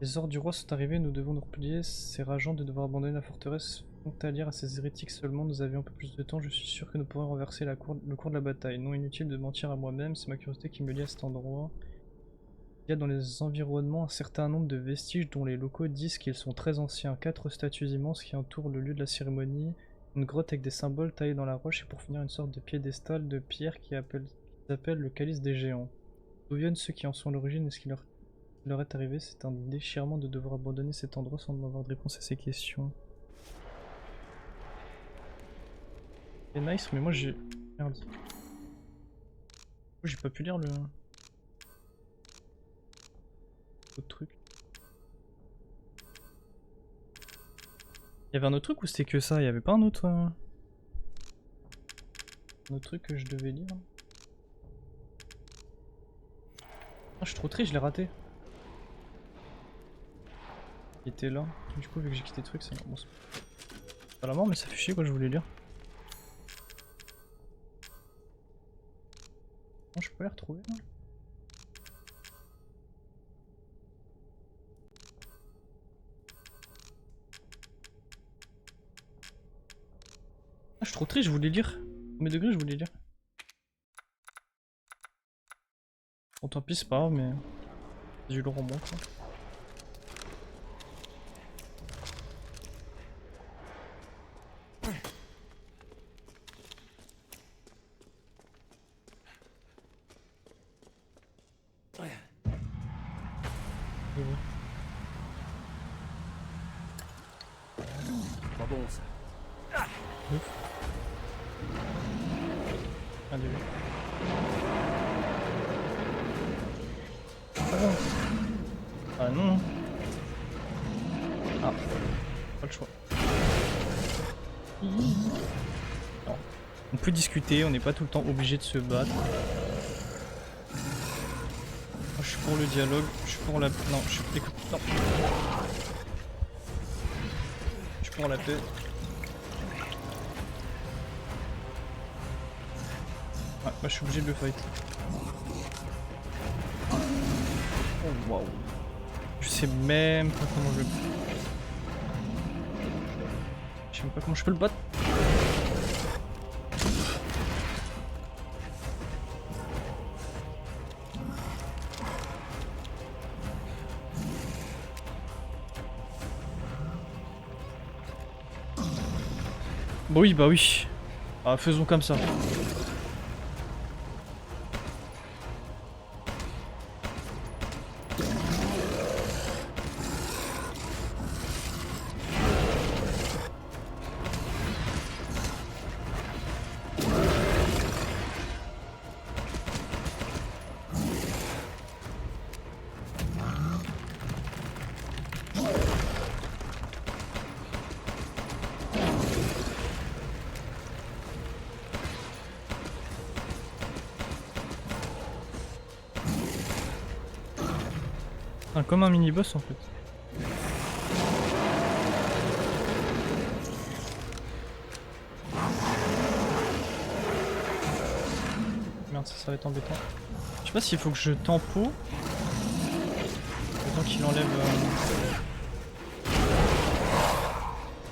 Les ordres du roi sont arrivés, nous devons nous replier. C'est rageant de devoir abandonner la forteresse frontalière à ces hérétiques seulement. Nous avions un peu plus de temps, je suis sûr que nous pourrions renverser le cours de la bataille. Non inutile de mentir à moi-même, c'est ma curiosité qui me lie à cet endroit. Il y a dans les environnements un certain nombre de vestiges dont les locaux disent qu'ils sont très anciens. 4 statues immenses qui entourent le lieu de la cérémonie. Une grotte avec des symboles taillés dans la roche et pour finir une sorte de piédestal de pierre qui appelle le calice des géants. D'où viennent ceux qui en sont l'origine et ce qui leur est arrivé? C'est un déchirement de devoir abandonner cet endroit sans avoir de réponse à ces questions. C'est nice mais moi j'ai... Merde. J'ai pas pu lire le... autre truc. Il y avait un autre truc ou c'était que ça? Il y avait pas un autre truc que je devais lire? Ah, je suis trop triste, je l'ai raté. Il était là. Du coup, vu que j'ai quitté le truc, c'est bon, pas la mort, mais ça fait chier quoi, je voulais lire. Non, je peux les retrouver là. Ah, je suis trop triste, je voulais lire. Mes degrés, je voulais lire. Bon, tant pis, c'est pas grave, mais. J'ai eu le roman quoi. Pas bon ça. Ouf. Allez. Ah non. Ah. Pas le choix. Non. On peut discuter, on n'est pas tout le temps obligé de se battre. Moi, je suis pour le dialogue, je suis pour la... Non, je suis... Écoute, non. Je suis pour la paix. Ouais, bah je suis obligé de le fight. Oh waouh. Je sais même pas comment je le... Je sais même pas comment je peux le battre. Bah oui, bah oui. Ah, faisons comme ça. Ah, comme un mini-boss en fait. Merde, ça va être embêtant. Je sais pas s'il faut que je tempo. Le temps qu'il enlève...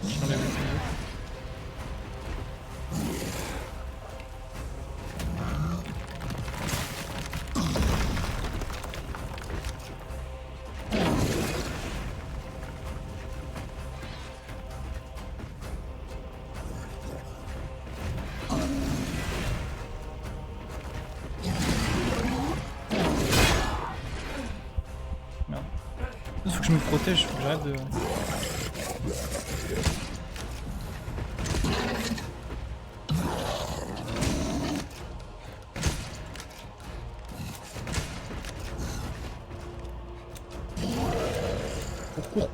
Qu'il enlève le pilier. Il faut que je me protège, faut que j'arrête de... Cours.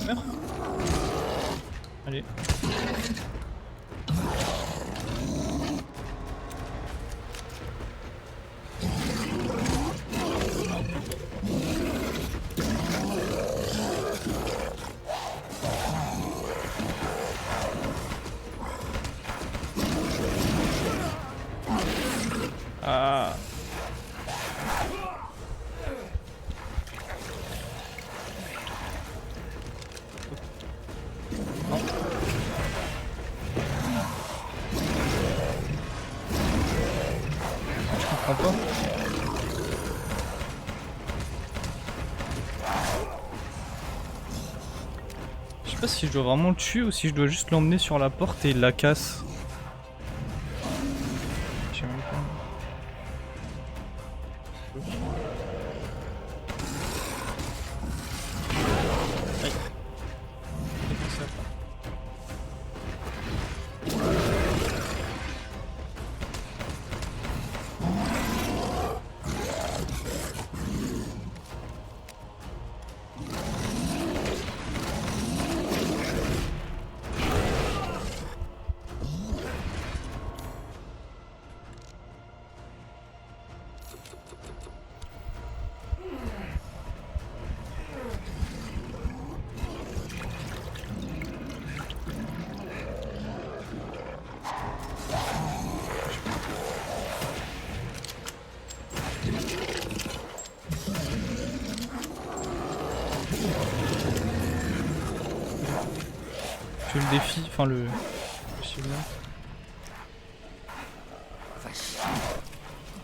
Merde. Allez. Ah. Non. Je comprends pas. Je sais pas si je dois vraiment le tuer ou si je dois juste l'emmener sur la porte et la casse. Je sais même pas. Aïe. J'ai pensé à ça. Je le défie, enfin le celui-là.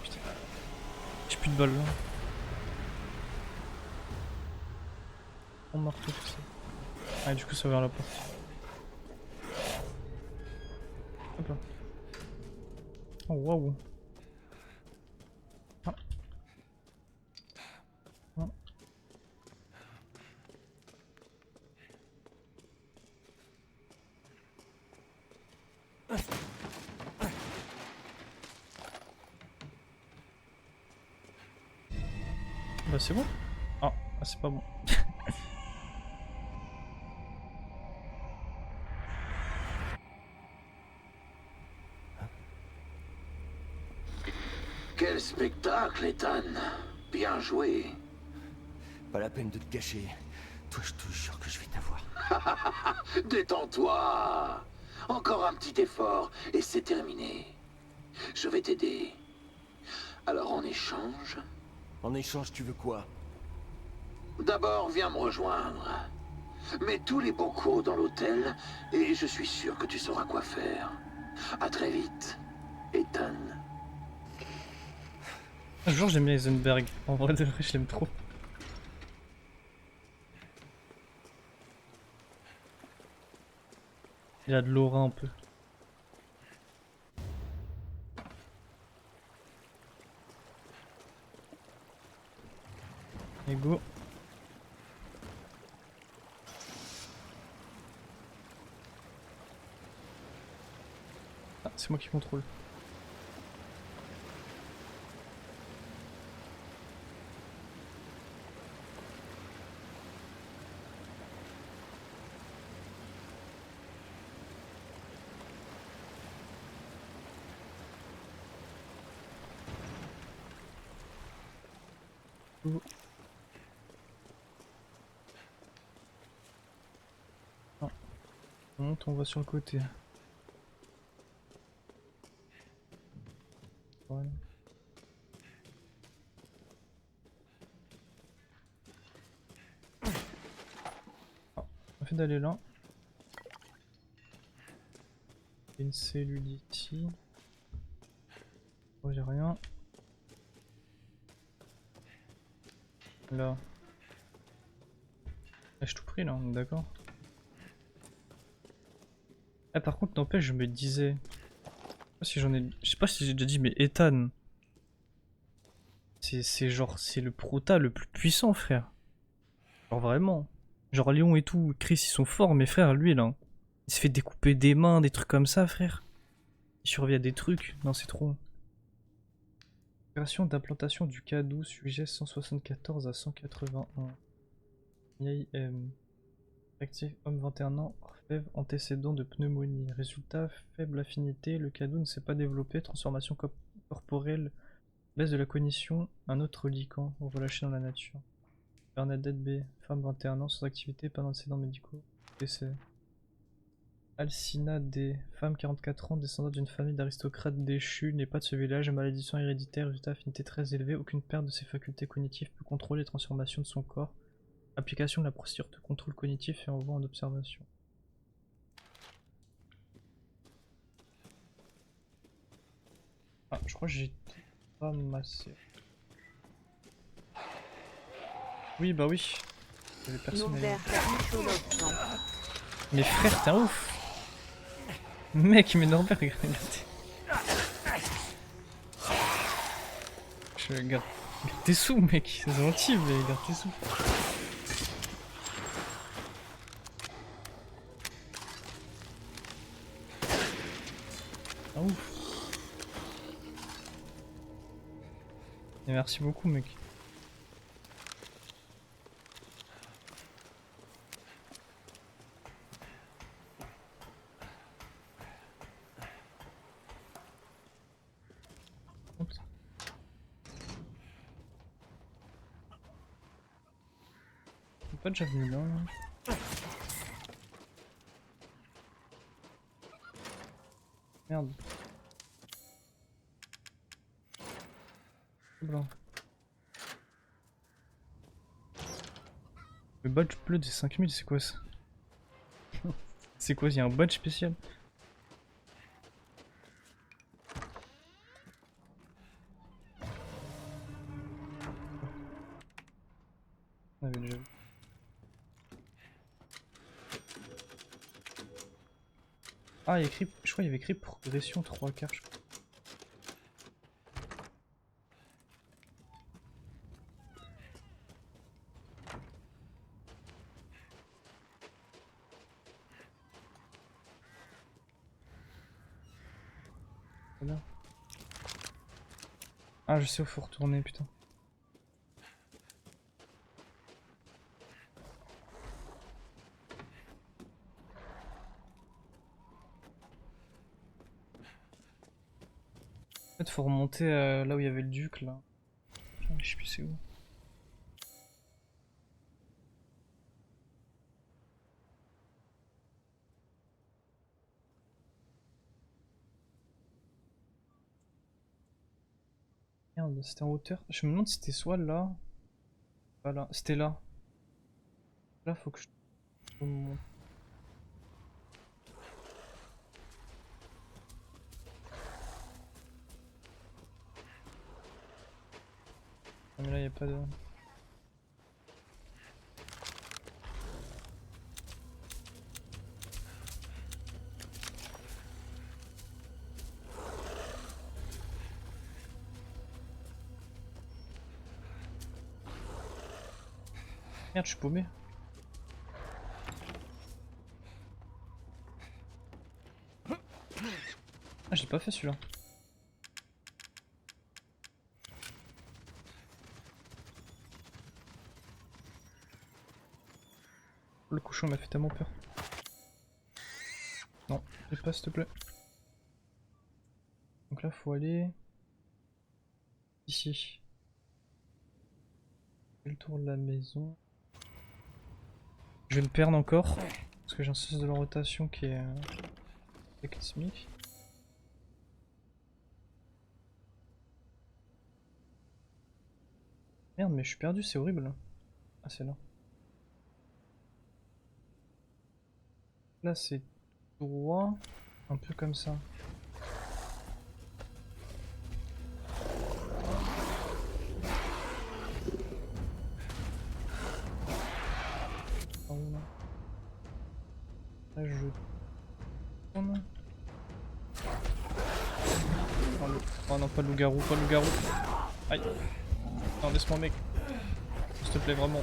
Putain. J'ai plus de balles là. On marteau tout ça. Ah du coup ça va vers la porte. Hop là. Oh waouh. Ah. Ah. Bah c'est bon. Ah, c'est pas bon. Quel spectacle, Ethan. Bien joué. Pas la peine de te cacher. Toi, je te jure que je vais t'avoir. Détends-toi. Encore un petit effort et c'est terminé. Je vais t'aider. Alors en échange, En échange, tu veux quoi? d'abord viens me rejoindre. Mets tous les bocaux dans l'hôtel et je suis sûr que tu sauras quoi faire. À très vite, Ethan. Un jour j'aime bien Heisenberg. En vrai de vrai, je l'aime trop. Il a de l'aura un peu. Et go. Ah, c'est moi qui contrôle. Go. Non. On monte, on va sur le côté. Voilà. Ah, on fait d'aller là. Une cellule ici. Oh, j'ai rien. Là. Ah, je tout pris là, on est d'accord. Ah, par contre, n'empêche, je me disais. Je sais pas si j'en ai. Je sais pas si j'ai déjà dit, mais Ethan. C'est genre, c'est le prota le plus puissant, frère. Genre vraiment. Genre Léon et tout, Chris, ils sont forts, mais frère, lui là. Il se fait découper des mains, des trucs comme ça, frère. Il survit à des trucs. Non, c'est trop. Opération d'implantation du K12, sujet 174 à 181. Vieille M. Actif, homme 21 ans, orfèvre, antécédent de pneumonie. Résultat, faible affinité, le K12 ne s'est pas développé, transformation corporelle, baisse de la cognition, un autre liquant relâché dans la nature. Bernadette B, femme 21 ans, sans activité, pas d'antécédents médicaux, décès. Alcina D, femme 44 ans, descendante d'une famille d'aristocrates déchus, n'est pas de ce village, malédiction héréditaire, résultat affinité très élevée, aucune perte de ses facultés cognitives, peut contrôler les transformations de son corps. Application de la procédure de contrôle cognitif et envoi en observation. Ah, je crois que j'ai pas massé. Oui, bah oui. Il y avait personne. Mais frère, t'es un ouf. Mec, mais Norbert, regardez. Garde tes sous, mec. C'est gentil, mais garde tes sous. Ah ouf. Et merci beaucoup, mec. Pas déjà venu là. Merde. C'est blanc. Le badge bleu des 5000, c'est quoi ça? C'est quoi? Il y a un badge spécial? On avait déjà vu. Ah, il y a écrit, je crois qu'il y avait écrit progression 3 quarts, je crois. Bien. Ah, je sais où faut retourner, putain. fait, faut remonter là où il y avait le duc là. Putain, je sais plus c'est où. Merde, c'était en hauteur. Je me demande si c'était soit là. Pas là. C'était là. Là, faut que je remonte. Ah, mais là, y a pas de. Merde, je suis paumé. Ah, j'ai pas fait celui-là. Le cochon m'a fait tellement peur. Non, fais pas s'il te plaît. Donc là, faut aller ici. J'ai le tour de la maison. Je vais le perdre encore parce que j'ai un sens de la rotation qui est cataclysmique. Merde, mais je suis perdu, c'est horrible. Ah, c'est là. Là, c'est droit, un peu comme ça. Là, je tourne. Oh non, pas le loup-garou, pas le loup-garou. Aïe. Non, laisse-moi, mec. S'il te plaît, vraiment.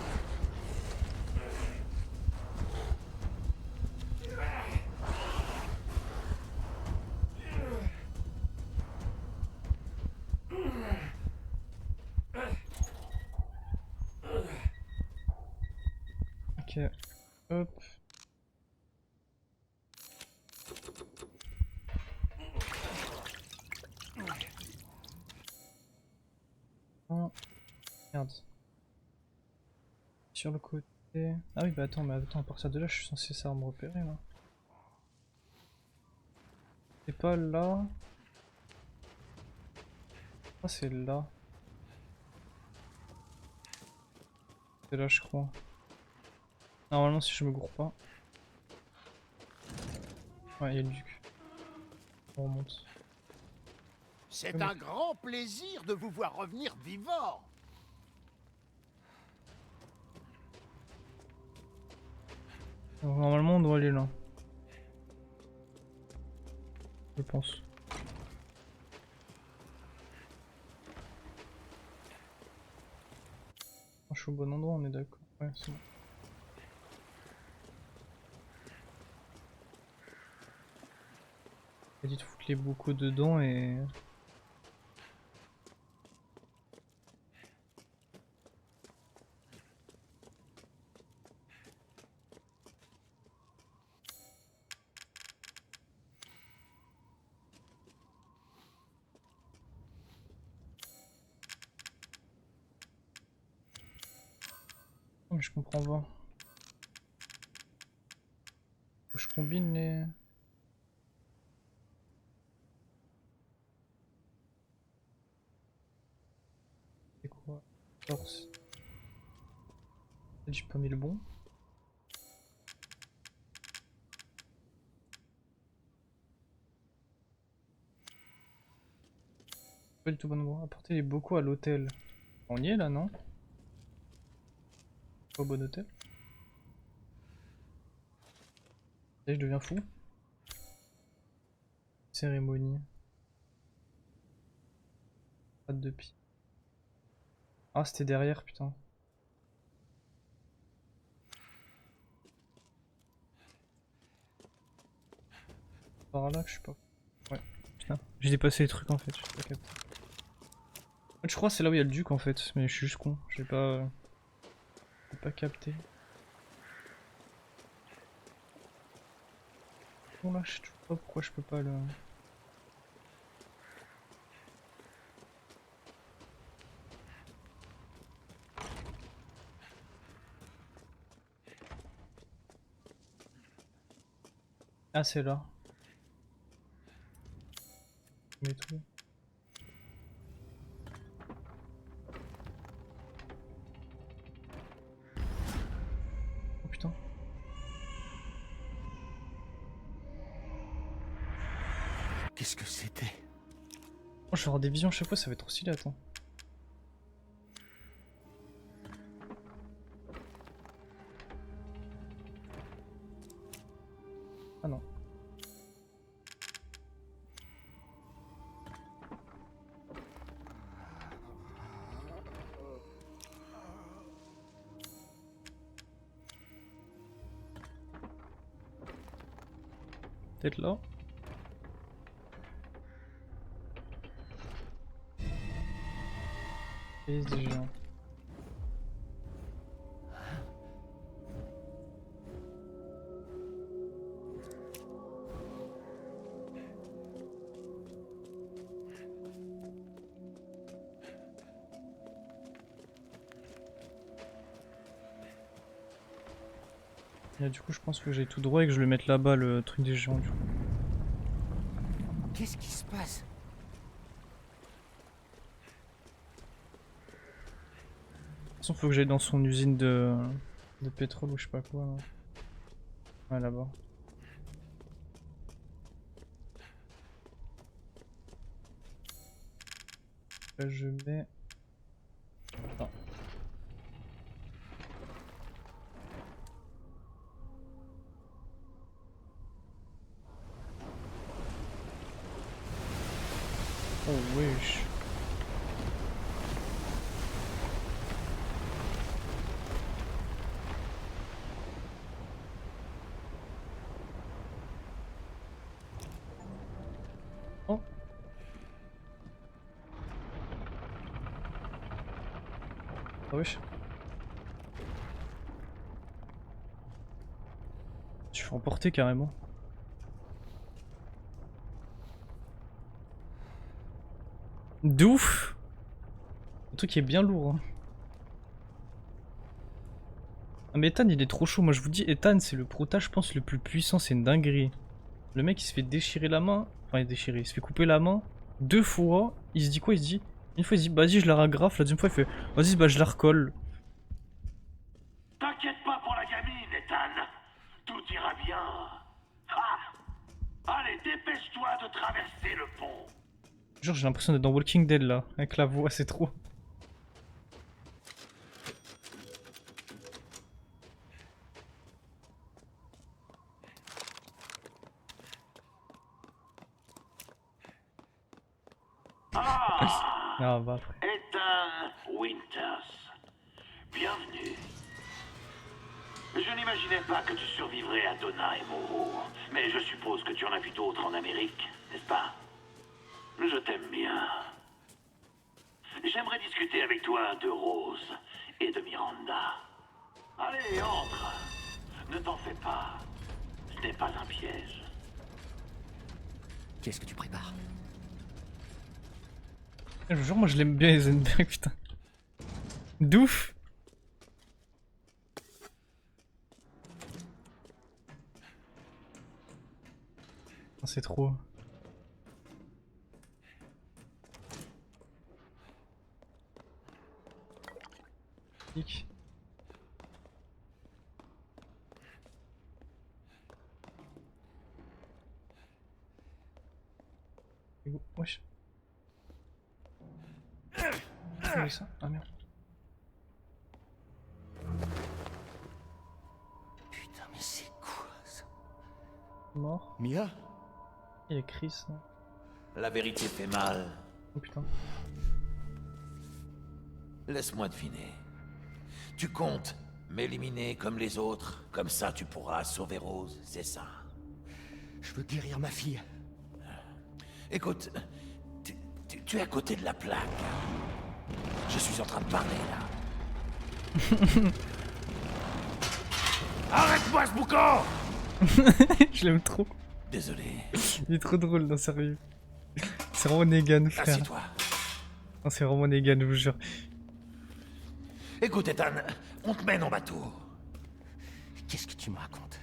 Ok. Hop. Oh. Merde. Sur le côté. Ah oui, bah attends, mais attends, à partir de là, je suis censé savoir me repérer là. C'est pas là. Ah, c'est là. C'est là, je crois. Normalement, si je me gourre pas. Ouais, il y a le duc. On remonte. C'est un grand plaisir de vous voir revenir vivant. Donc, normalement, on doit aller là. Je pense. Je suis au bon endroit, on est d'accord. Ouais, c'est bon. J'ai dit de foutre les bocaux dedans et... Non, mais je comprends pas. Faut que je combine les... C'est quoi? Force. J'ai pas mis le bon. Pas du tout bon endroit. Apporter les bocaux à l'hôtel. On y est là, non? Pas au bon hôtel. Et je deviens fou. Cérémonie. Pas de pied. Ah, c'était derrière, putain. Par là que je sais pas. Ouais, putain. J'ai dépassé les trucs en fait, j'ai pas capté. En fait, je crois que c'est là où il y a le duc en fait, mais je suis juste con. J'ai pas capté. Bon là, je sais toujours pas pourquoi je peux pas le... Ah, c'est là. Mais tout. Oh putain. Qu'est-ce que c'était? Oh, je vais avoir des visions à chaque fois, ça va être trop stylé, attends. Ah non. Peut-être là. Et des géants. Et du coup, je pense que j'aille tout droit et que je le mette là-bas, le truc des géants. Du coup. Qu'est-ce qui se passe? De toute façon, faut que j'aille dans son usine de pétrole ou je sais pas quoi. Là. Ouais, là-bas. Là, je mets. Non. Oh wesh. Oh. Ah wesh. Je suis emporté carrément. D'ouf. Le truc est bien lourd. Hein. Ah mais Ethan il est trop chaud, moi je vous dis Ethan c'est le prota je pense le plus puissant, c'est une dinguerie. Le mec il se fait déchirer la main, enfin il se fait couper la main 2 fois, il se dit quoi? Il se dit, une fois il se dit vas-y je la ragrafe, la deuxième fois il fait vas-y bah je la recolle. T'inquiète pas pour la gamine, Ethan. Tout ira bien. Ah! Allez, dépêche-toi de traverser le pont. Genre j'ai l'impression d'être dans Walking Dead là, avec la voix, c'est trop. Ah bah après. Ethan Winters. Bienvenue. Je n'imaginais pas que tu survivrais à Donna et Moreau, mais je suppose que tu en as vu d'autres en Amérique, n'est-ce pas? Je t'aime bien. J'aimerais discuter avec toi de Rose et de Miranda. Allez, entre. Ne t'en fais pas. Ce n'est pas un piège. Qu'est-ce que tu prépares? Je vous jure moi je l'aime bien Heisenberg putain. D'ouf. C'est trop. Clic. Wesh. C'est ça? Ah merde. Putain, mais c'est quoi ça? Mort. Mia? Il y a Chris. Là. La vérité fait mal. Oh putain. Laisse-moi deviner. Tu comptes m'éliminer comme les autres, comme ça tu pourras sauver Rose, c'est ça? Je veux guérir ma fille. Écoute, tu es à côté de la plaque. Je suis en train de parler là. Arrête-moi ce boucan! Je l'aime trop. Désolé. Il est trop drôle, non sérieux. C'est vraiment Negan frère. Assieds-toi. Non c'est vraiment Negan, je vous jure. Écoute Ethan, on te mène en bateau. Qu'est-ce que tu me racontes?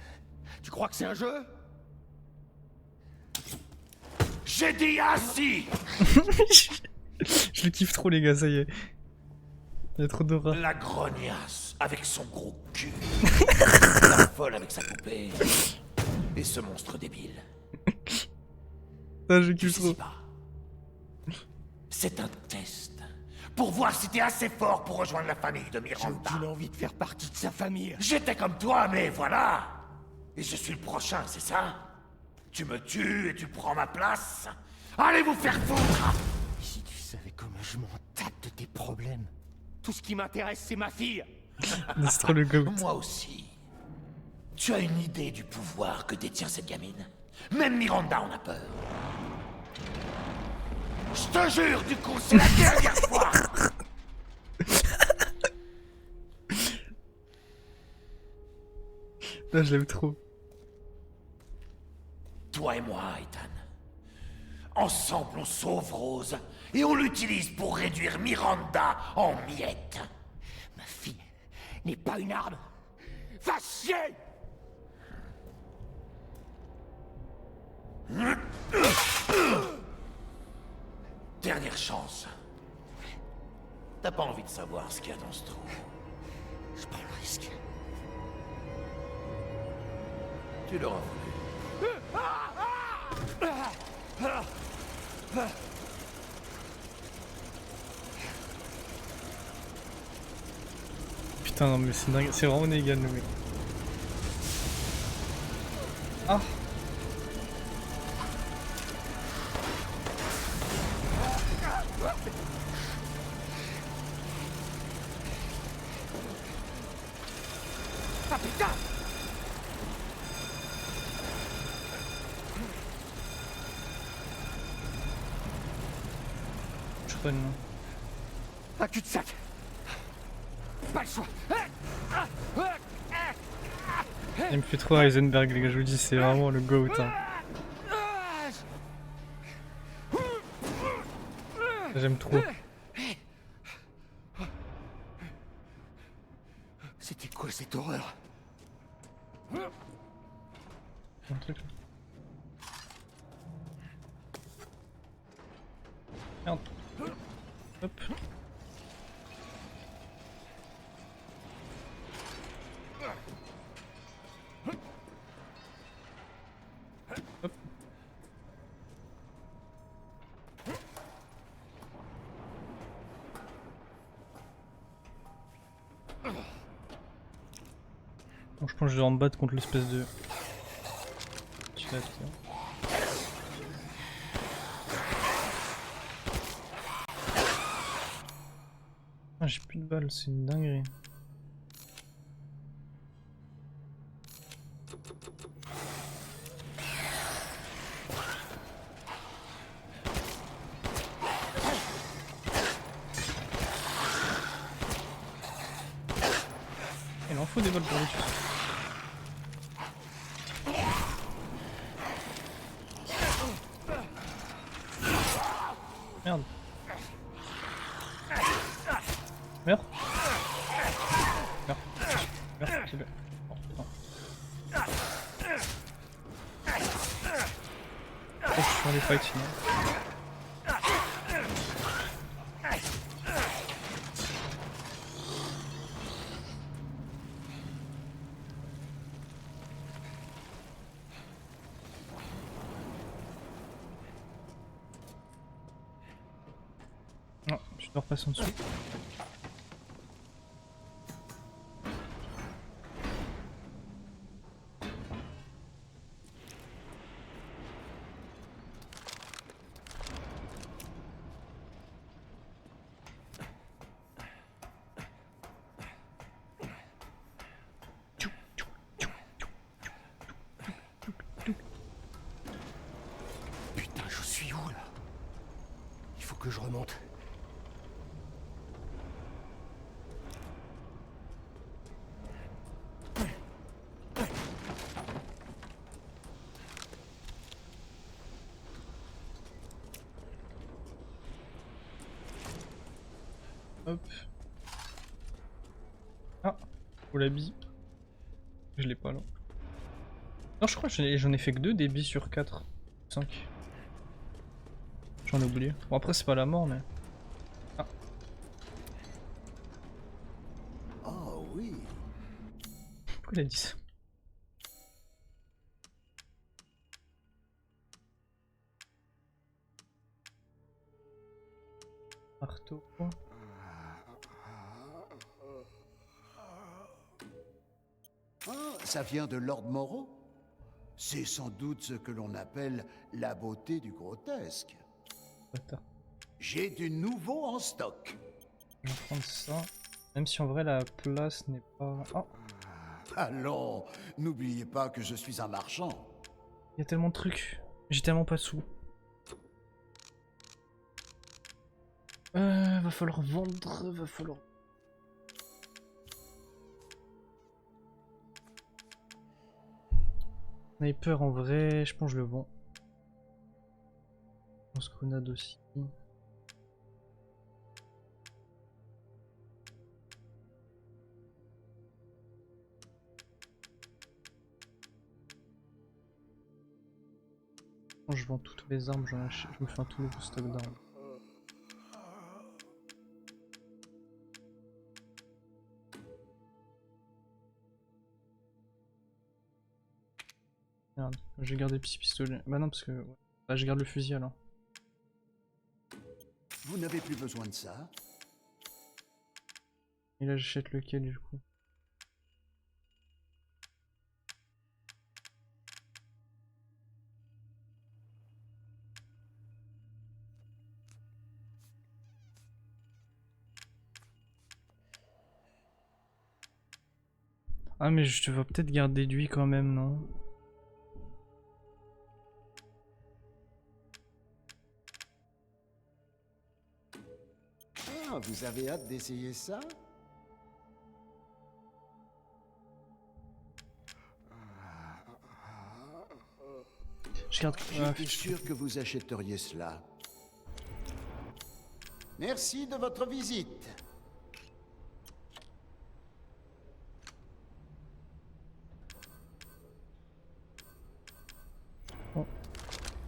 Tu crois que c'est un jeu? J'ai dit assis. Je le kiffe trop les gars, ça y est. Il y a trop d'aura. La grognasse avec son gros cul. La folle avec sa poupée. Et ce monstre débile. Ça je Tu kiffe sais trop. pas. C'est un test. Pour voir si t'es assez fort pour rejoindre la famille de Miranda. J'ai envie de faire partie de sa famille. J'étais comme toi, mais voilà. Et je suis le prochain, c'est ça? Tu me tues et tu prends ma place? Allez vous faire foutre! Si tu savais comment je m'en tape de tes problèmes. Tout ce qui m'intéresse, c'est ma fille. C'est trop le goat. Moi aussi. Tu as une idée du pouvoir que détient cette gamine? Même Miranda en a peur. Je te jure, du coup, c'est la dernière fois! Là je l'aime trop. Toi et moi, Ethan. Ensemble, on sauve Rose et on l'utilise pour réduire Miranda en miettes. Ma fille n'est pas une arme. Va chier! Dernière chance. T'as pas envie de savoir ce qu'il y a dans ce trou. Je prends le risque. Tu l'auras voulu. Putain non mais c'est dingue, c'est vraiment Negan le mec. Ah. Ah putain! Je run. Un cul-de-sac. Pas le choix. Il me fait trop Heisenberg les gars, je vous le dis, c'est vraiment le goat. Hein. J'aime trop. C'était quoi cette horreur? Un truc là. Merde. Hop. Hop. Bon, je pense que je dois me battre contre l'espèce de... Chat, là. Ah, j'ai plus de balles, c'est une dinguerie. Il en faut des balles pour les tuer. Merde. Meurs. Meurs. Meurs, s'il te plaît. Oh, putain. Oh, je suis dans les fights sinon. Non, je dois repasser en dessous. Putain, je suis où là? Il faut que je remonte. Hop. Ah, faut la bille. Je l'ai pas là. Non, je crois que j'en ai fait que 2 des billes sur 4. 5. J'en ai oublié. Bon après c'est pas la mort mais... Ah. Oh oui. Pourquoi il a dit ça? Marteau. Ah, ça vient de Lord Morrow? C'est sans doute ce que l'on appelle la beauté du grotesque. Attends. J'ai du nouveau en stock. Je vais prendre ça. Même si en vrai la place n'est pas... Oh, Allons, n'oubliez pas que je suis un marchand. il y a tellement de trucs. J'ai tellement pas de sous. Va falloir vendre, va falloir... Sniper en vrai, je pense que je le vends. Je pense grenade aussi. Je vends toutes les armes, je me fais un tout nouveau stock d'armes. Merde, je vais garder le petit pistolet. Bah non, parce que... ouais. Bah je garde le fusil alors. Vous n'avez plus besoin de ça? Et là j'achète lequel du coup? Ah mais je vais peut-être garder lui quand même, non? Ah, vous avez hâte d'essayer ça? Je garde... J'étais sûr que vous achèteriez cela. Merci de votre visite. Bon.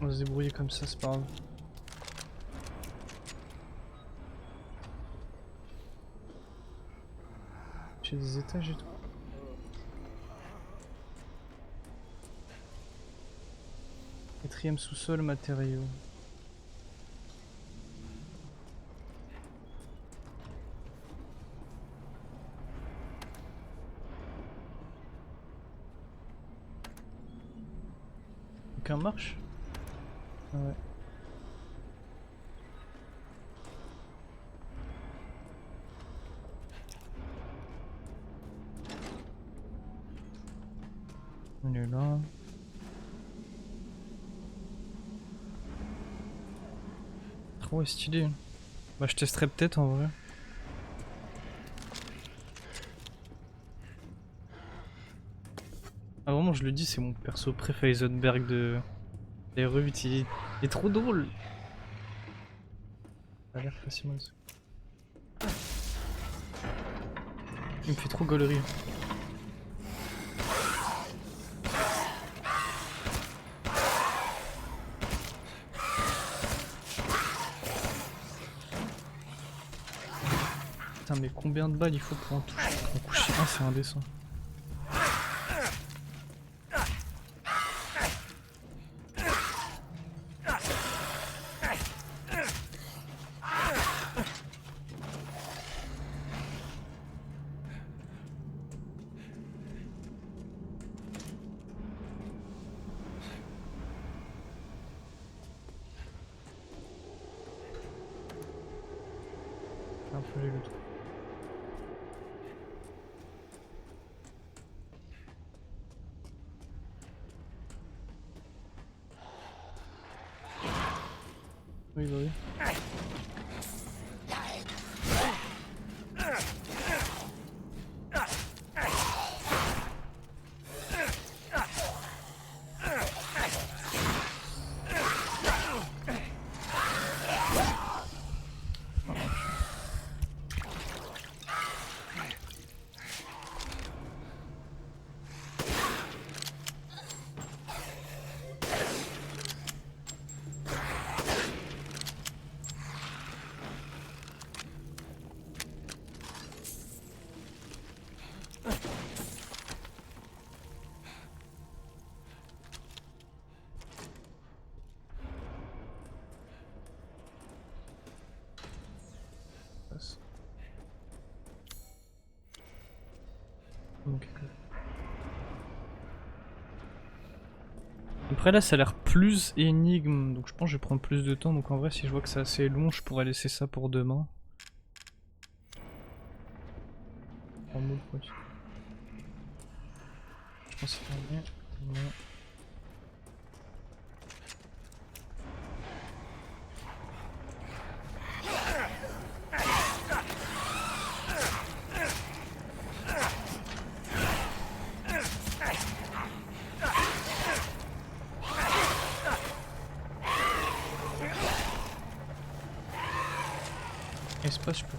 On va se débrouiller comme ça, c'est pas grave. J'ai des étages et tout. Quatrième sous-sol, matériaux. Aucun marche? Ah ouais. On est là. Trop stylé. Bah je testerai peut-être en vrai. Ah vraiment je le dis, c'est mon perso préféré Heisenberg de les R8, il est trop drôle. Ça a l'air facilement. Il me fait trop gaulerie. Putain mais combien de balles il faut pour en toucher? En coucher un c'est indécent. Un peu le truc. Oui, bah oui. manquer quelque chose. Après là ça a l'air plus énigme, donc je pense que je vais prendre plus de temps, donc en vrai si je vois que c'est assez long je pourrais laisser ça pour demain. En mode, quoi. Je pense que c'est bien. Espace, je peux.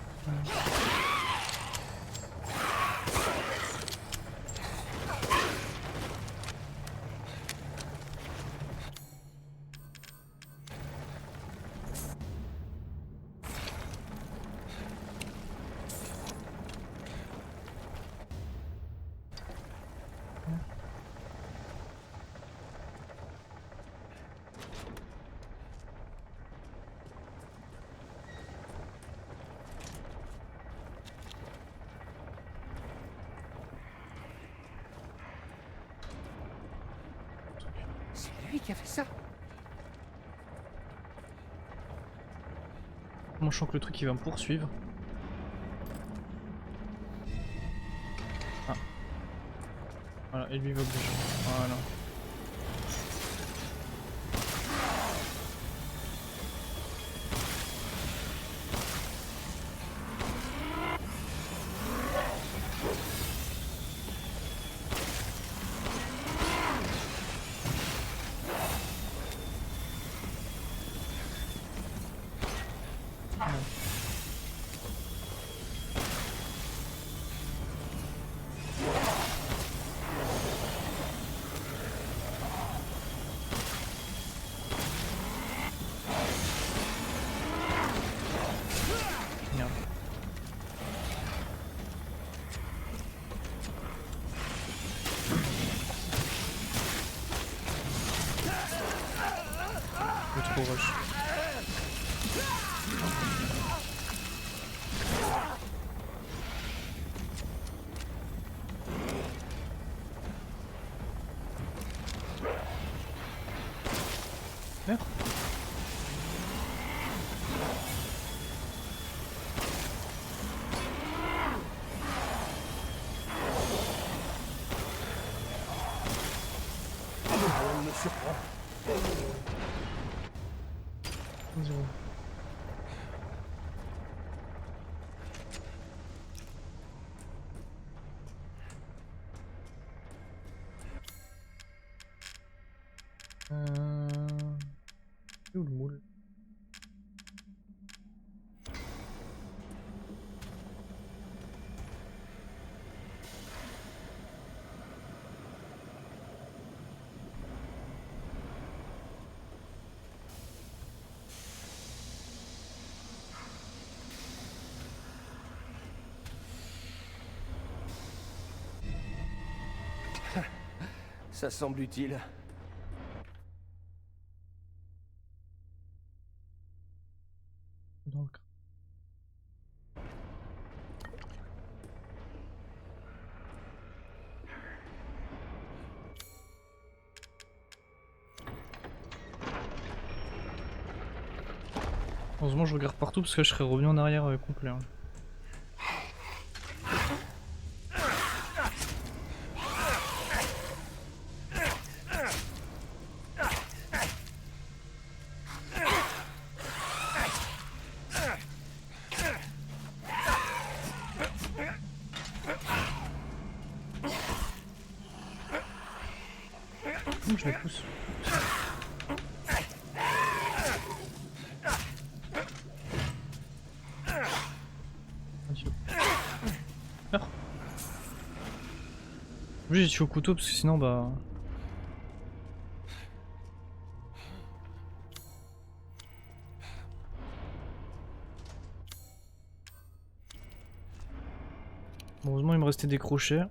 C'est lui qui a fait ça. Moi je sens que le truc il va me poursuivre. Ah. Voilà, et lui il va bouger. Voilà. Merde. Je vais trop rush. Merde. On me surprend. Zéro. C'est où le moule? Ça semble utile. Dans le crâne. Heureusement je regarde partout parce que je serais revenu en arrière complet. Hein. Je les pousse. Adieu. Alors. Obligé de tuer au couteau parce que sinon bah. Bon, heureusement il me restait des crochets.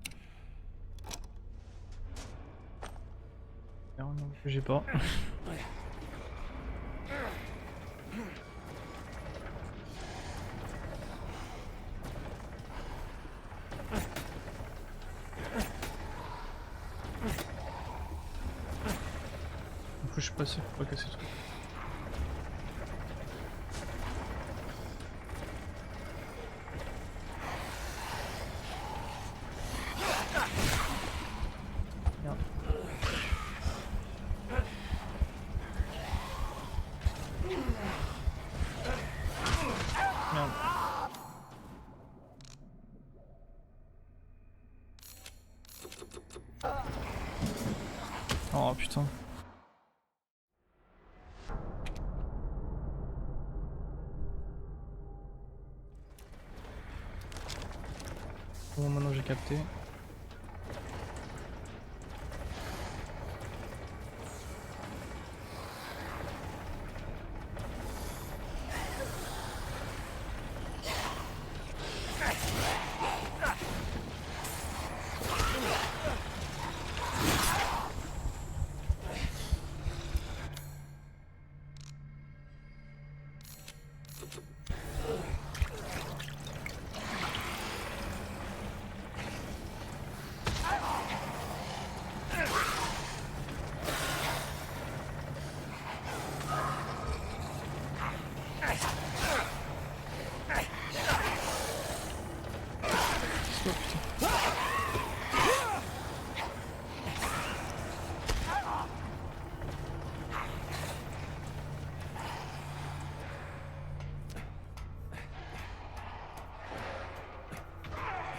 Non, j'ai pas. que je passe pour pas casser le truc. Merde. Merde. Oh putain. Bon, maintenant j'ai capté. Oh putain.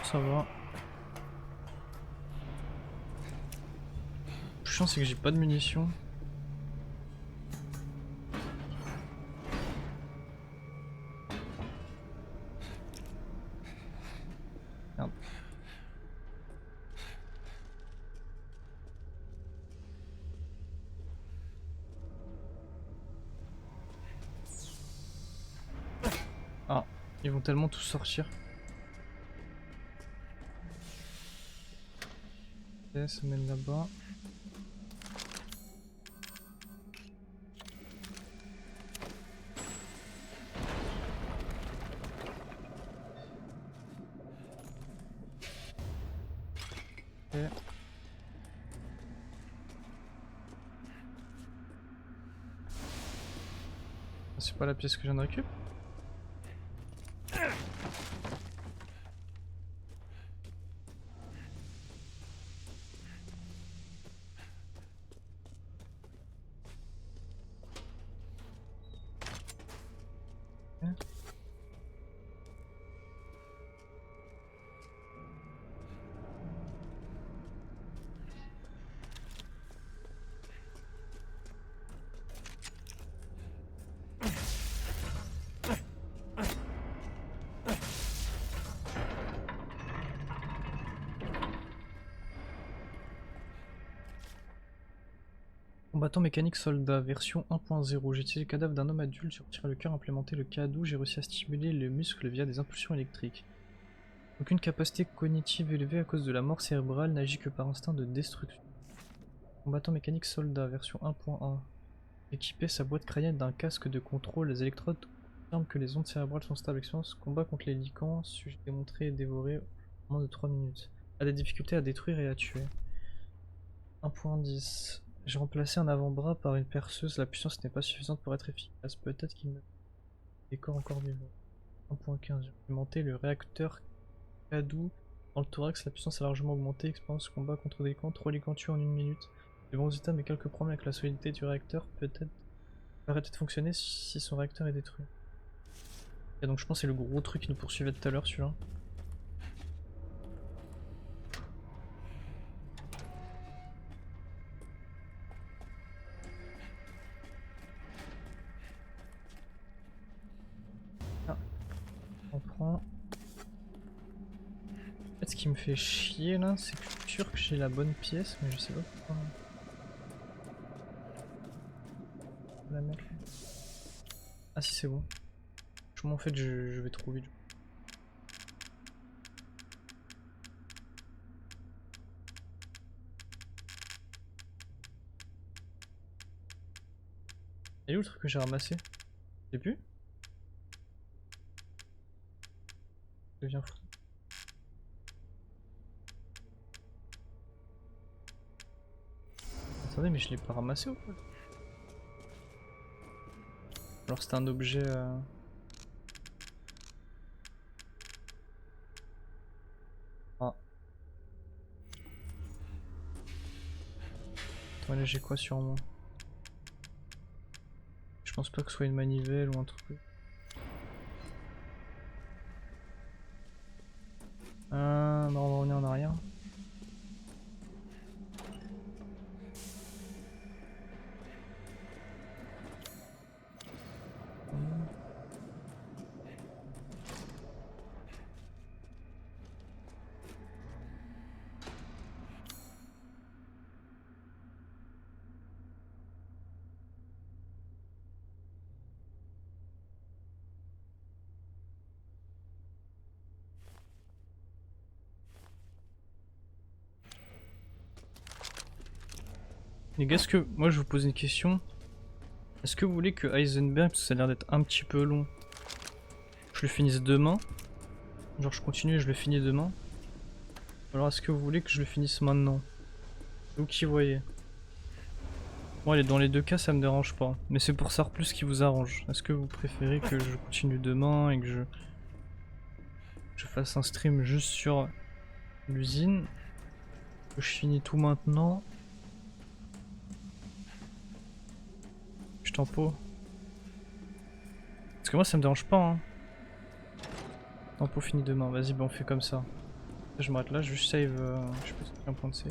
Ça va. Le plus chiant c'est que j'ai pas de munitions. Merde. Ah, ils vont tellement tous sortir. Ok, ça mène là-bas. Ok. C'est pas la pièce que je viens de récupérer. Combattant mécanique soldat, version 1.0. J'ai utilisé le cadavre d'un homme adulte, j'ai retiré le cœur, implémenté le CADO, j'ai réussi à stimuler les muscles via des impulsions électriques. Aucune capacité cognitive élevée à cause de la mort cérébrale, n'agit que par instinct de destruction. Combattant mécanique soldat, version 1.1. Équiper sa boîte crânienne d'un casque de contrôle, les électrodes confirment que les ondes cérébrales sont stables. Expérience combat contre les licans, sujet démontré et dévoré en moins de 3 minutes. A des difficultés à détruire et à tuer. 1.10. J'ai remplacé un avant-bras par une perceuse, la puissance n'est pas suffisante pour être efficace. Peut-être qu'il me des corps encore vivants. 1.15. J'ai implémenté le réacteur CADO dans le thorax, la puissance a largement augmenté. Expérience combat contre des licans, 3 licans tués en 1 minute. De bons résultats mais quelques problèmes avec la solidité du réacteur, peut-être arrêter de fonctionner si son réacteur est détruit. Et donc je pense que c'est le gros truc qui nous poursuivait tout à l'heure celui-là. Ah, on prend. En fait ce qui me fait chier là, c'est que je suis sûr que j'ai la bonne pièce, mais je sais pas pourquoi. La mettre là. Ah si c'est bon. En fait je vais trop vite. Et où le truc que j'ai ramassé? Je sais plus. Je deviens fou. Attendez mais je l'ai pas ramassé ou quoi? Alors c'était un objet... Ah. Attends, là j'ai quoi sur moi? Je pense pas que ce soit une manivelle ou un truc. Non, on va revenir en arrière. Les gars, est-ce que... Moi je vous pose une question. Est-ce que vous voulez que Heisenberg, parce que ça a l'air d'être un petit peu long, je le finisse demain? Genre je continue et je le finis demain? Alors est-ce que vous voulez que je le finisse maintenant? C'est vous qui voyez. Bon allez, dans les deux cas ça me dérange pas. Mais c'est pour savoir plus ce qui vous arrange. Est-ce que vous préférez que je continue demain et que je fasse un stream juste sur l'usine? Que je finis tout maintenant? Je tempo. Parce que moi ça me dérange pas hein. Tempo fini demain, vas-y bah on fait comme ça. Je m'arrête là, je vais juste save, je sais pas si c'est un point de C.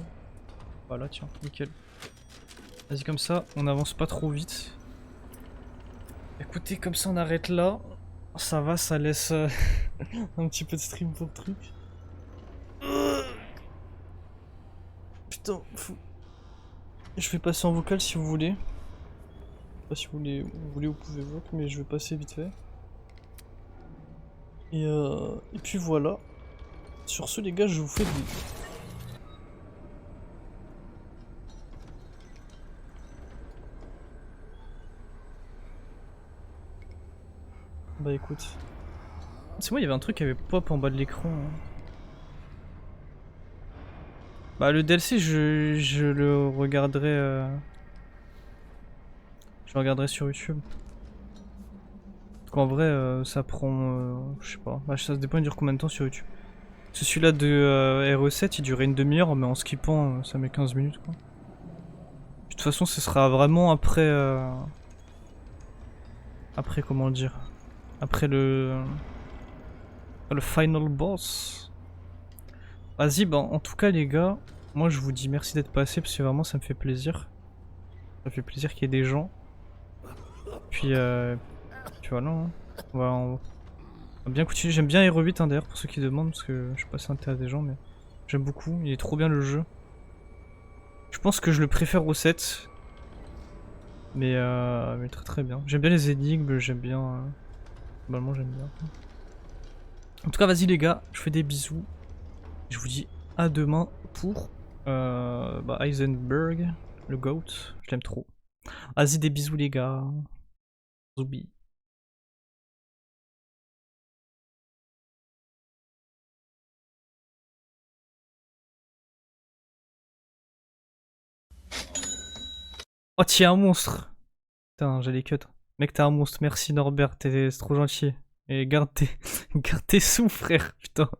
Voilà tiens, nickel. Vas-y comme ça, on avance pas trop vite. Écoutez, comme ça on arrête là. Ça va, ça laisse un petit peu de stream pour le truc. Putain, fou. Je vais passer en vocal si vous voulez. Je sais pas si vous voulez, vous pouvez vote, mais je vais passer vite fait. Et puis voilà. Sur ce les gars, je vous fais des... Bah écoute. C'est moi, il y avait un truc qui avait pop en bas de l'écran. Hein. Bah le DLC, je le regarderai... Je le regarderai sur YouTube. Parce qu'en vrai, ça prend... je sais pas. Bah, ça dépend, il dure combien de temps sur YouTube. Celui-là de RE7, il durait une demi-heure, mais en skippant, ça met 15 minutes quoi. De toute façon, ce sera vraiment après... Après, comment dire? Après le final boss. Vas-y, bah en tout cas les gars, moi je vous dis merci d'être passé parce que vraiment ça me fait plaisir. Ça fait plaisir qu'il y ait des gens. Puis voilà, hein. On va bien continuer. J'aime bien Hero 8 hein, d'ailleurs pour ceux qui demandent parce que je sais pas si ça intéresse des gens mais j'aime beaucoup, il est trop bien le jeu. Je pense que je le préfère au 7. Mais très très bien. J'aime bien les énigmes, j'aime bien... Globalement j'aime bien. En tout cas vas-y les gars, je fais des bisous. Je vous dis à demain pour Heisenberg, le GOAT. Je l'aime trop. Vas-y des bisous les gars. Zoubi. Oh tiens un monstre. Putain j'allais cut. Mec t'es un monstre, merci Norbert, c'est trop gentil. Et garde tes sous frère, putain.